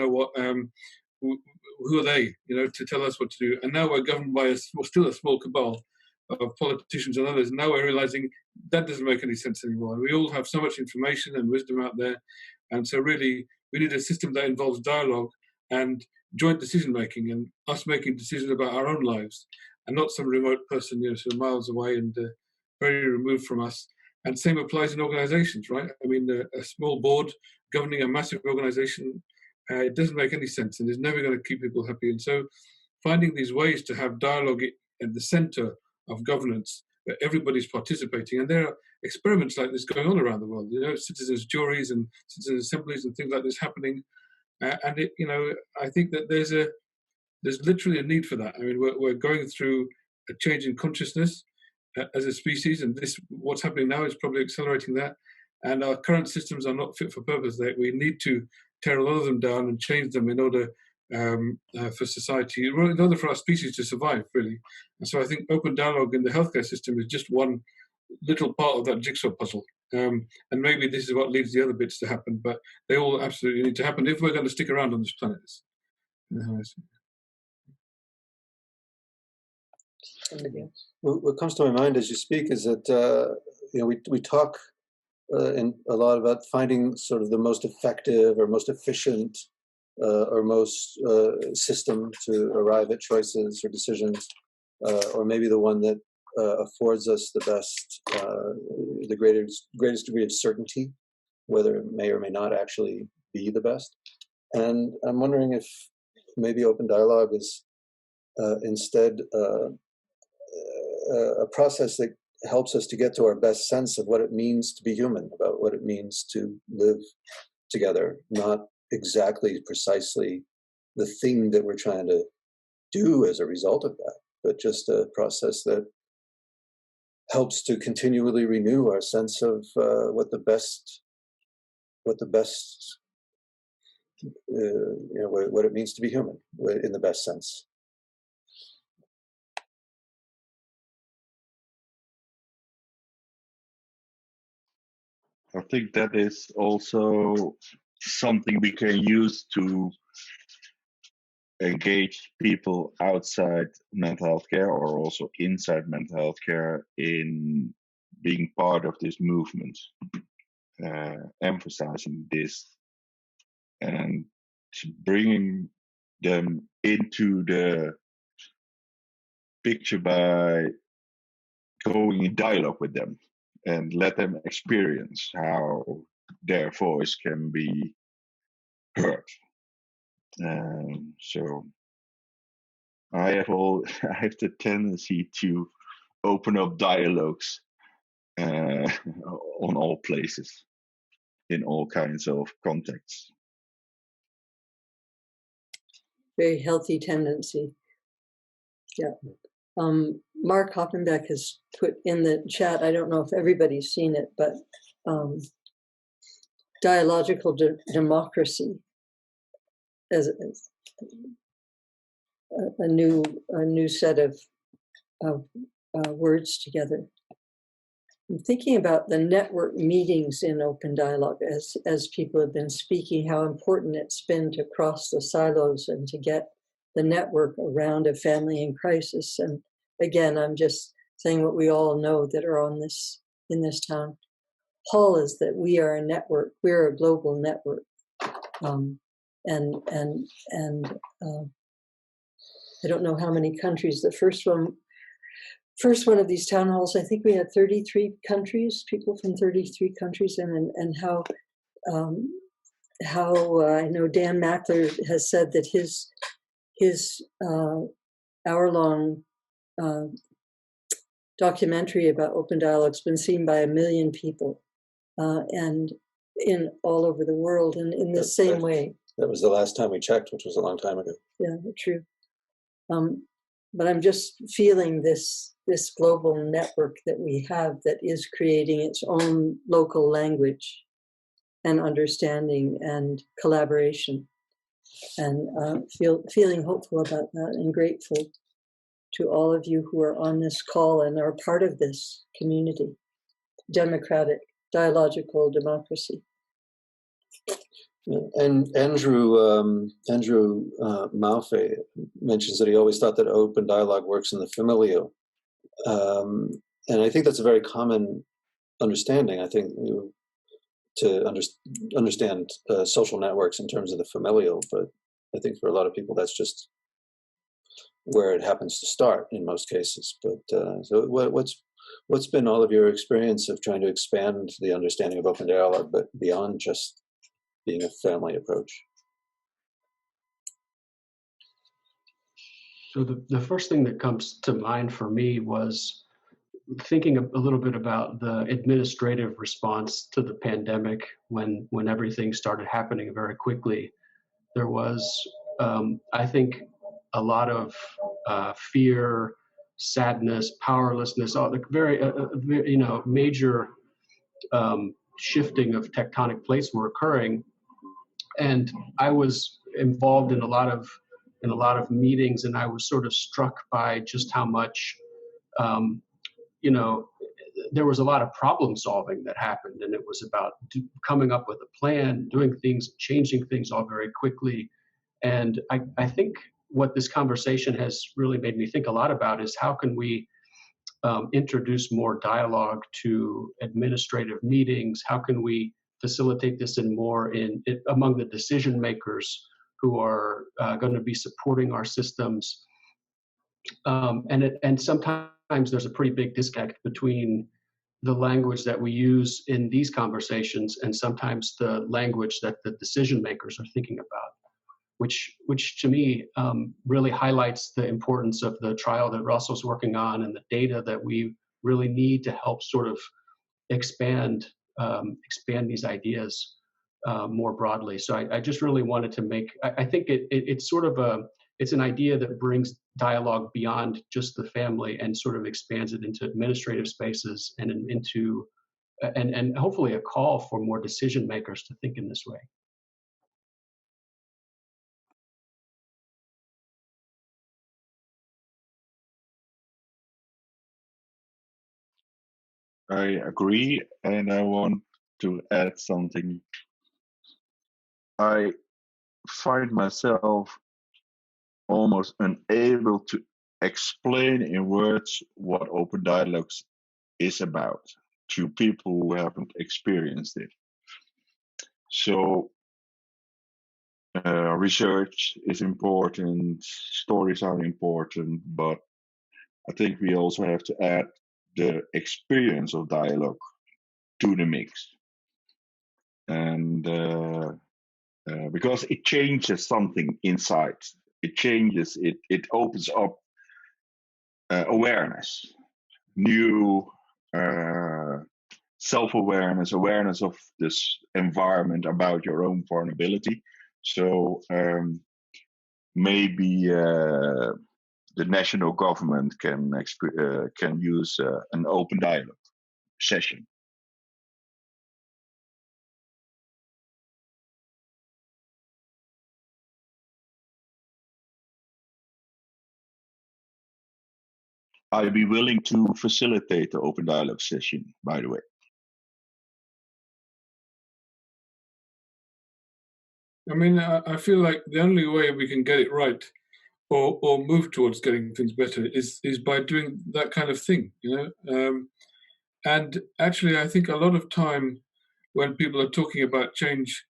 who are they, to tell us what to do? And now we're governed by still a small cabal of politicians and others. Now we're realizing that doesn't make any sense anymore. And we all have so much information and wisdom out there, and so really we need a system that involves dialogue and joint decision making, and us making decisions about our own lives, and not some remote person, sort of miles away and very removed from us. And same applies in organizations, right? I mean, a small board governing a massive organization, it doesn't make any sense, and it's never going to keep people happy. And so finding these ways to have dialogue at the center of governance, where everybody's participating, and there are experiments like this going on around the world, citizens' juries and citizens' assemblies and things like this happening. And I think that there's literally a need for that. I mean, we're going through a change in consciousness as a species, and what's happening now is probably accelerating that. And our current systems are not fit for purpose. We need to tear a lot of them down and change them in order for society, in order for our species to survive, really. And so I think open dialogue in the healthcare system is just one little part of that jigsaw puzzle. And maybe this is what leads the other bits to happen, but they all absolutely need to happen if we're going to stick around on this planet. What comes to my mind as you speak is that we talk a lot about finding sort of the most effective or most efficient or most system to arrive at choices or decisions, or maybe the one that affords us the best, the greatest degree of certainty, whether it may or may not actually be the best. And I'm wondering if maybe open dialogue is instead a process that helps us to get to our best sense of what it means to be human, about what it means to live together, not exactly precisely the thing that we're trying to do as a result of that, but just a process that helps to continually renew our sense of what the best, what it means to be human in the best sense. I think that is also something we can use to engage people outside mental health care or also inside mental health care in being part of this movement, emphasizing this and bringing them into the picture by going in dialogue with them and let them experience how their voice can be heard. So I have the tendency to open up dialogues on all places, in all kinds of contexts. Very healthy tendency. Yeah. Mark Hoppenbeck has put in the chat, I don't know if everybody's seen it, but dialogical democracy as a new set of words together. I'm thinking about the network meetings in open dialogue as people have been speaking, how important it's been to cross the silos and to get the network around a family in crisis. And again, I'm just saying what we all know that are on this in this town hall is that we are a network. We're a global network, and I don't know how many countries. The first one of these town halls, I think we had 33 countries, people from 33 countries, and how I know Dan Mackler has said that his hour-long documentary about open dialogue has been seen by 1 million people, and in all over the world, and in the same way. That was the last time we checked, which was a long time ago. Yeah, true. But I'm just feeling this global network that we have that is creating its own local language and understanding and collaboration, and feeling hopeful about that and grateful to all of you who are on this call and are part of this community, democratic, dialogical democracy. And Andrew Malfe mentions that he always thought that open dialogue works in the familial, and I think that's a very common understanding. I think to understand social networks in terms of the familial, but I think for a lot of people that's just where it happens to start in most cases. But so what's been all of your experience of trying to expand the understanding of open dialogue, but beyond just being a family approach? So the first thing that comes to mind for me was thinking a little bit about the administrative response to the pandemic when everything started happening very quickly. There was, I think, a lot of fear, sadness, powerlessness, all the very major shifting of tectonic plates were occurring. And I was involved in a lot of meetings, and I was sort of struck by just how much, there was a lot of problem solving that happened, and it was about coming up with a plan, doing things, changing things all very quickly. And I think what this conversation has really made me think a lot about is how can we introduce more dialogue to administrative meetings? How can we facilitate this among the decision makers who are going to be supporting our systems? And sometimes there's a pretty big disconnect between the language that we use in these conversations and sometimes the language that the decision makers are thinking about, which to me really highlights the importance of the trial that Russell's working on and the data that we really need to help sort of expand these ideas more broadly. So I just really wanted to make, I think it's sort of it's an idea that brings dialogue beyond just the family and sort of expands it into administrative spaces and into and hopefully a call for more decision makers to think in this way. I agree, and I want to add something. I find myself almost unable to explain in words what open dialogues is about to people who haven't experienced it. So research is important, stories are important, but I think we also have to add the experience of dialogue to the mix. And because it changes something inside, it changes, it opens up awareness, new self-awareness, awareness of this environment about your own vulnerability. So maybe the national government can use an open dialogue session. I'd be willing to facilitate the open dialogue session, by the way. I mean, I feel like the only way we can get it right or move towards getting things better is by doing that kind of thing, you know. And actually, I think a lot of time when people are talking about change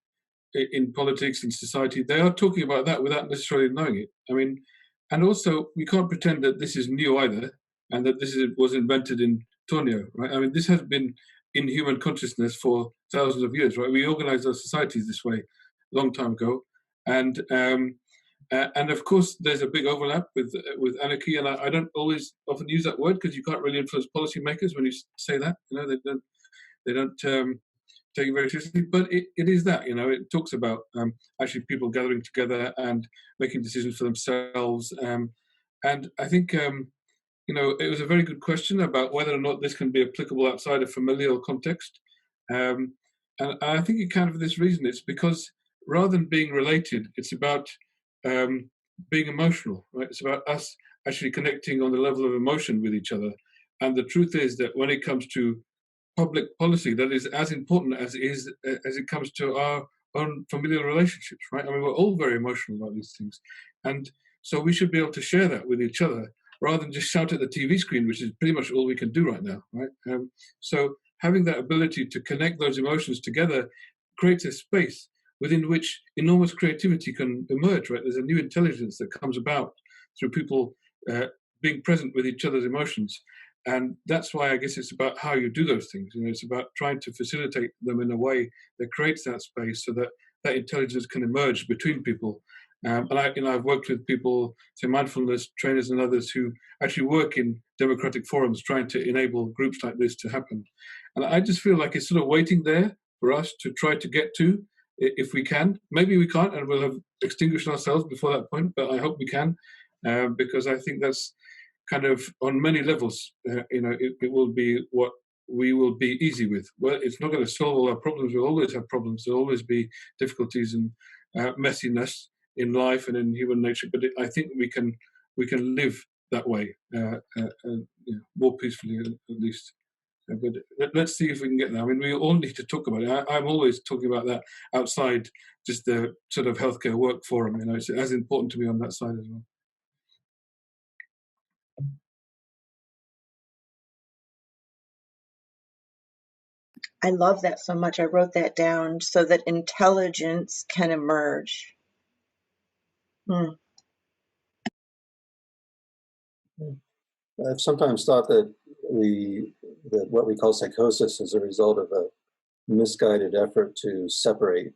in politics and society, they are talking about that without necessarily knowing it. I mean, and also we can't pretend that this is new either, and that this was invented in Tornio, right? I mean, this has been in human consciousness for thousands of years, right? We organized our societies this way a long time ago, and of course there's a big overlap with anarchy, and I don't always often use that word because you can't really influence policymakers when you say that. You know, they don't take it very seriously, but it is that, you know, it talks about actually people gathering together and making decisions for themselves, and I think you know, it was a very good question about whether or not this can be applicable outside a familial context, and I think it can for this reason. It's because rather than being related, it's about being emotional, right? It's about us actually connecting on the level of emotion with each other, and the truth is that when it comes to public policy, that is as important as it comes to our own familial relationships, right? I mean, we're all very emotional about these things, and so we should be able to share that with each other rather than just shout at the TV screen, which is pretty much all we can do right now, right? So having that ability to connect those emotions together creates a space within which enormous creativity can emerge, right? There's a new intelligence that comes about through people being present with each other's emotions. And that's why I guess it's about how you do those things. You know, it's about trying to facilitate them in a way that creates that space so that that intelligence can emerge between people. And I've worked with people, say mindfulness trainers and others who actually work in democratic forums trying to enable groups like this to happen. And I just feel like it's sort of waiting there for us to try to get to, if we can. Maybe we can't, and we'll have extinguished ourselves before that point, but I hope we can, because I think that's kind of on many levels, you know, it will be what we will be easy with. Well, it's not going to solve all our problems. We'll always have problems. There'll always be difficulties and messiness in life and in human nature. But I think we can live that way, you know, more peacefully at least. But let's see if we can get there. I mean, we all need to talk about it. I'm always talking about that outside just the sort of healthcare work forum. You know, it's as important to me on that side as well. I love that so much. I wrote that down so that intelligence can emerge. I've sometimes thought that what we call psychosis is a result of a misguided effort to separate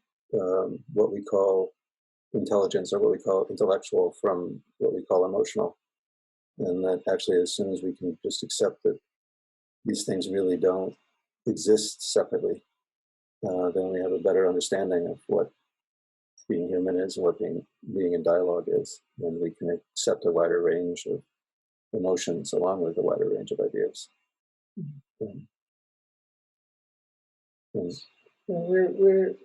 what we call intelligence or what we call intellectual from what we call emotional. And that actually, as soon as we can just accept that these things really don't exist separately, then we have a better understanding of what being human is, what being in dialogue is, when we can accept a wider range of emotions along with a wider range of ideas. We're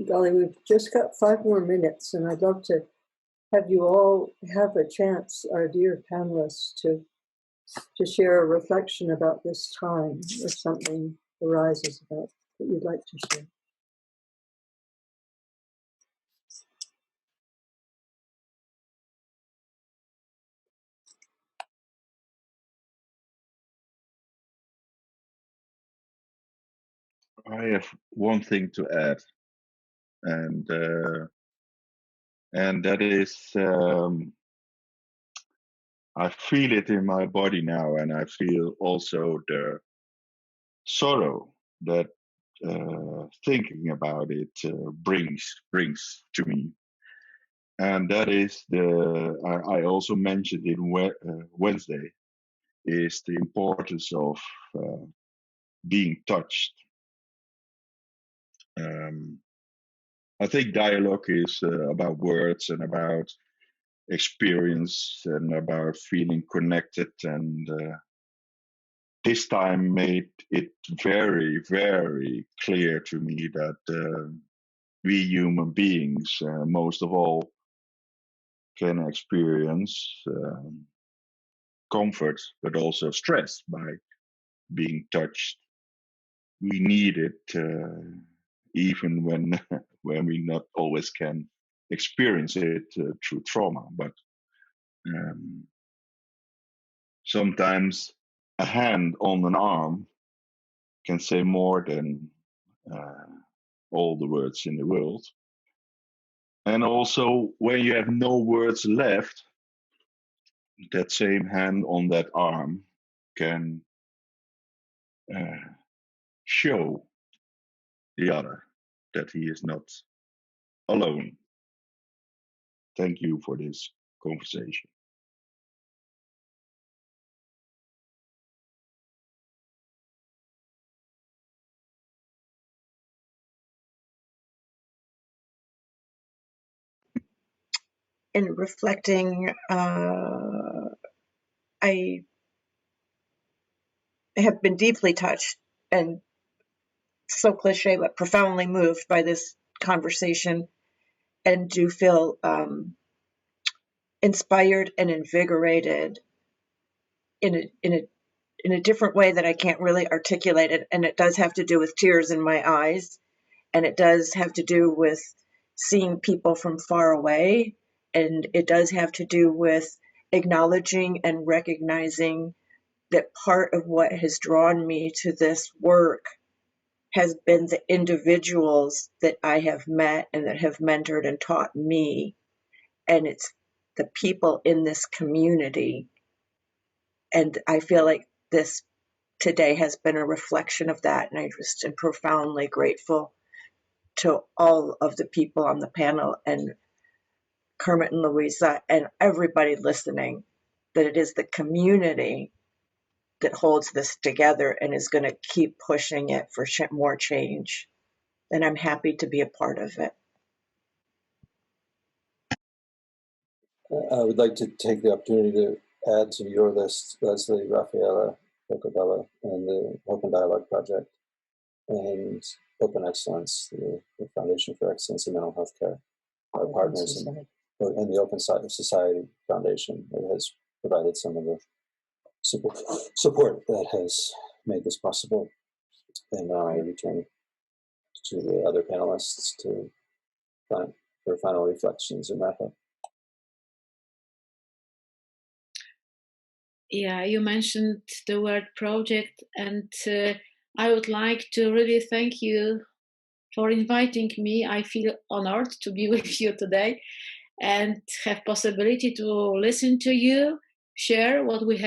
Golly, we've just got 5 more minutes, and I'd love to have you all have a chance, our dear panelists, to share a reflection about this time, if something arises about that you'd like to share. I have one thing to add, and that is I feel it in my body now, and I feel also the sorrow that thinking about it brings to me, and that is I also mentioned in Wednesday is the importance of being touched. I think dialogue is about words and about experience and about feeling connected, and this time made it very, very clear to me that we human beings, most of all, can experience comfort, but also stress by being touched. We need it even when when we not always can experience it through trauma, but sometimes a hand on an arm can say more than all the words in the world. And also, when you have no words left, that same hand on that arm can show the other that he is not alone. Thank you for this conversation. In reflecting, I have been deeply touched and so cliche, but profoundly moved by this conversation, and do feel inspired and invigorated in a different way that I can't really articulate it. And it does have to do with tears in my eyes, and it does have to do with seeing people from far away, and it does have to do with acknowledging and recognizing that part of what has drawn me to this work has been the individuals that I have met and that have mentored and taught me. And it's the people in this community. And I feel like this today has been a reflection of that. And I just am profoundly grateful to all of the people on the panel and Kermit and Louisa and everybody listening, that it is the community that holds this together and is going to keep pushing it for more change. And I'm happy to be a part of it. I would like to take the opportunity to add to your list, Leslie, Rafaela, Bocabella, and the HOPEnDialogue project, and Open Excellence, the Foundation for Excellence in Mental Health Care, our partners, and the Open Society Foundation that has provided some of the support that has made this possible. And now I return to the other panelists for final reflections and wrap up. Yeah, you mentioned the word project, and I would like to really thank you for inviting me. I feel honored to be with you today and have possibility to listen to you, share what we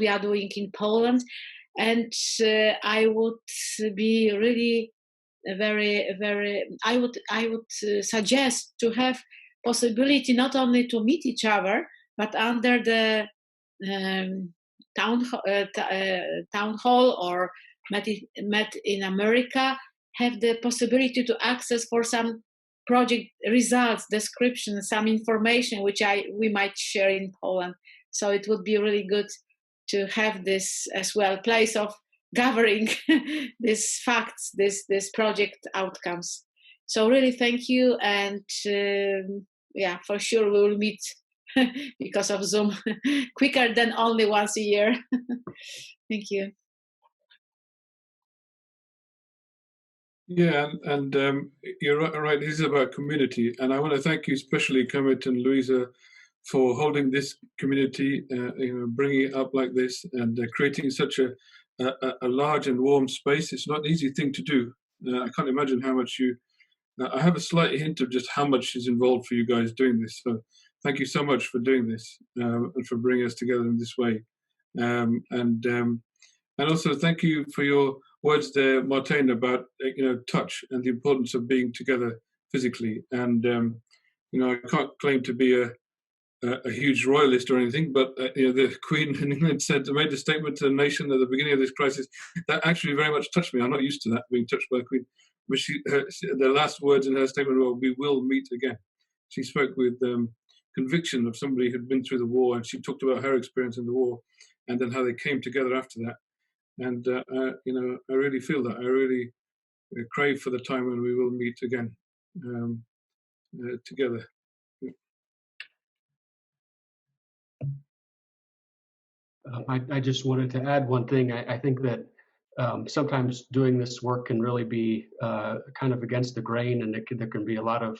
are doing in Poland. And I would be really I would suggest to have possibility not only to meet each other, but under the town hall or met in America, have the possibility to access for some project results, description, some information which we might share in Poland. So it would be really good to have this as well, place of gathering these facts, this project outcomes. So really thank you, and yeah, for sure we will meet because of Zoom quicker than only once a year. Thank you. Yeah, and you're right. This is about community, and I want to thank you, especially Kermit and Louisa, for holding this community, bringing it up like this, and creating such a large and warm space. It's not an easy thing to do. I can't imagine how much you. I have a slight hint of just how much is involved for you guys doing this. So thank you so much for doing this and for bringing us together in this way. And also thank you for your words there, Martijn, about touch and the importance of being together physically. And I can't claim to be a huge royalist or anything, but the Queen in England made a statement to the nation at the beginning of this crisis that actually very much touched me. I'm not used to that, being touched by the Queen. But the last words in her statement were, "We will meet again." She spoke with conviction of somebody who'd been through the war, and she talked about her experience in the war, and then how they came together after that. And I really feel that. I really crave for the time when we will meet again together. I just wanted to add one thing. I think that sometimes doing this work can really be kind of against the grain, and there can be a lot of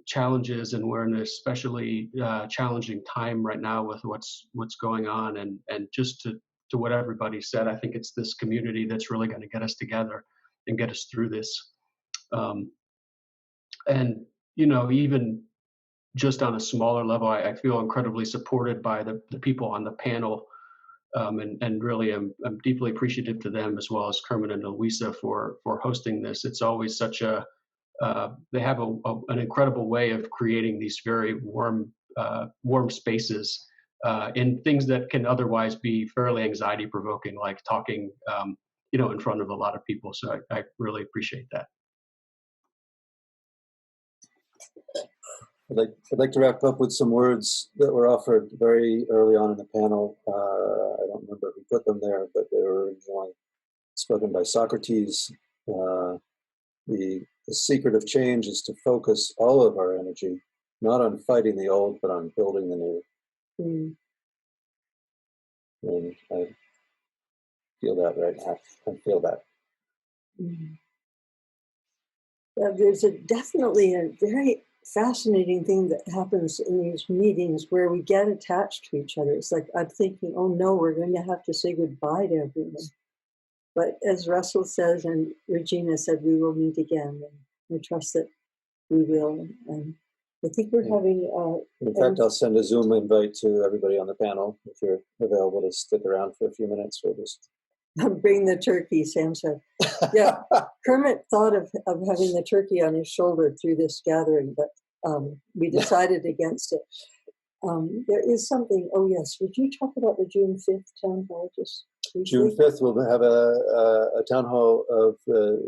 challenges, and we're in an especially challenging time right now with what's going on. And just to what everybody said, I think it's this community that's really going to get us together and get us through this. And even just on a smaller level, I feel incredibly supported by the people on the panel. And really I'm deeply appreciative to them, as well as Kermit and Louisa for hosting this. It's always such they have an incredible way of creating these very warm spaces in things that can otherwise be fairly anxiety provoking, like talking in front of a lot of people. So I really appreciate that. I'd like to wrap up with some words that were offered very early on in the panel. I don't remember who put them there, but they were originally spoken by Socrates. The secret of change is to focus all of our energy, not on fighting the old, but on building the new. Mm. And I feel that right now. I feel that. Mm. There's definitely a very fascinating thing that happens in these meetings where we get attached to each other. It's like I'm thinking, oh no, we're going to have to say goodbye to everyone. But as Russell says, and Regina said, we will meet again. And I trust that we will. And I think we're having... in fact, I'll send a Zoom invite to everybody on the panel. If you're available to stick around for a few minutes, we'll just... Bring the turkey, Sam said. Yeah, Kermit thought of having the turkey on his shoulder through this gathering, but we decided against it. There is something, oh yes, would you talk about the June 5th town hall just briefly? June 5th, we'll have a town hall of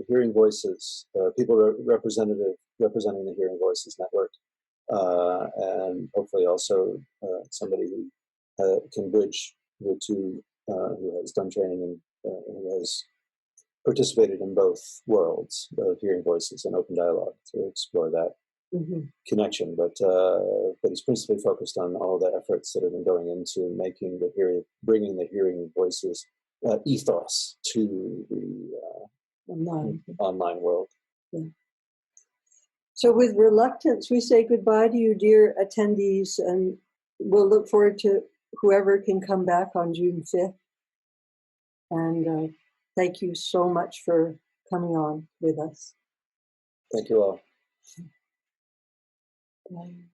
hearing voices, people representing the Hearing Voices Network, and hopefully also somebody who can bridge the two, who has done training and who has participated in both worlds of hearing voices and open dialogue to explore that connection. But it's principally focused on all the efforts that have been going into bringing the hearing voices ethos to the online world. Yeah. So with reluctance, we say goodbye to you, dear attendees, and we'll look forward to whoever can come back on June 5th. And thank you so much for coming on with us. Thank you all. Bye.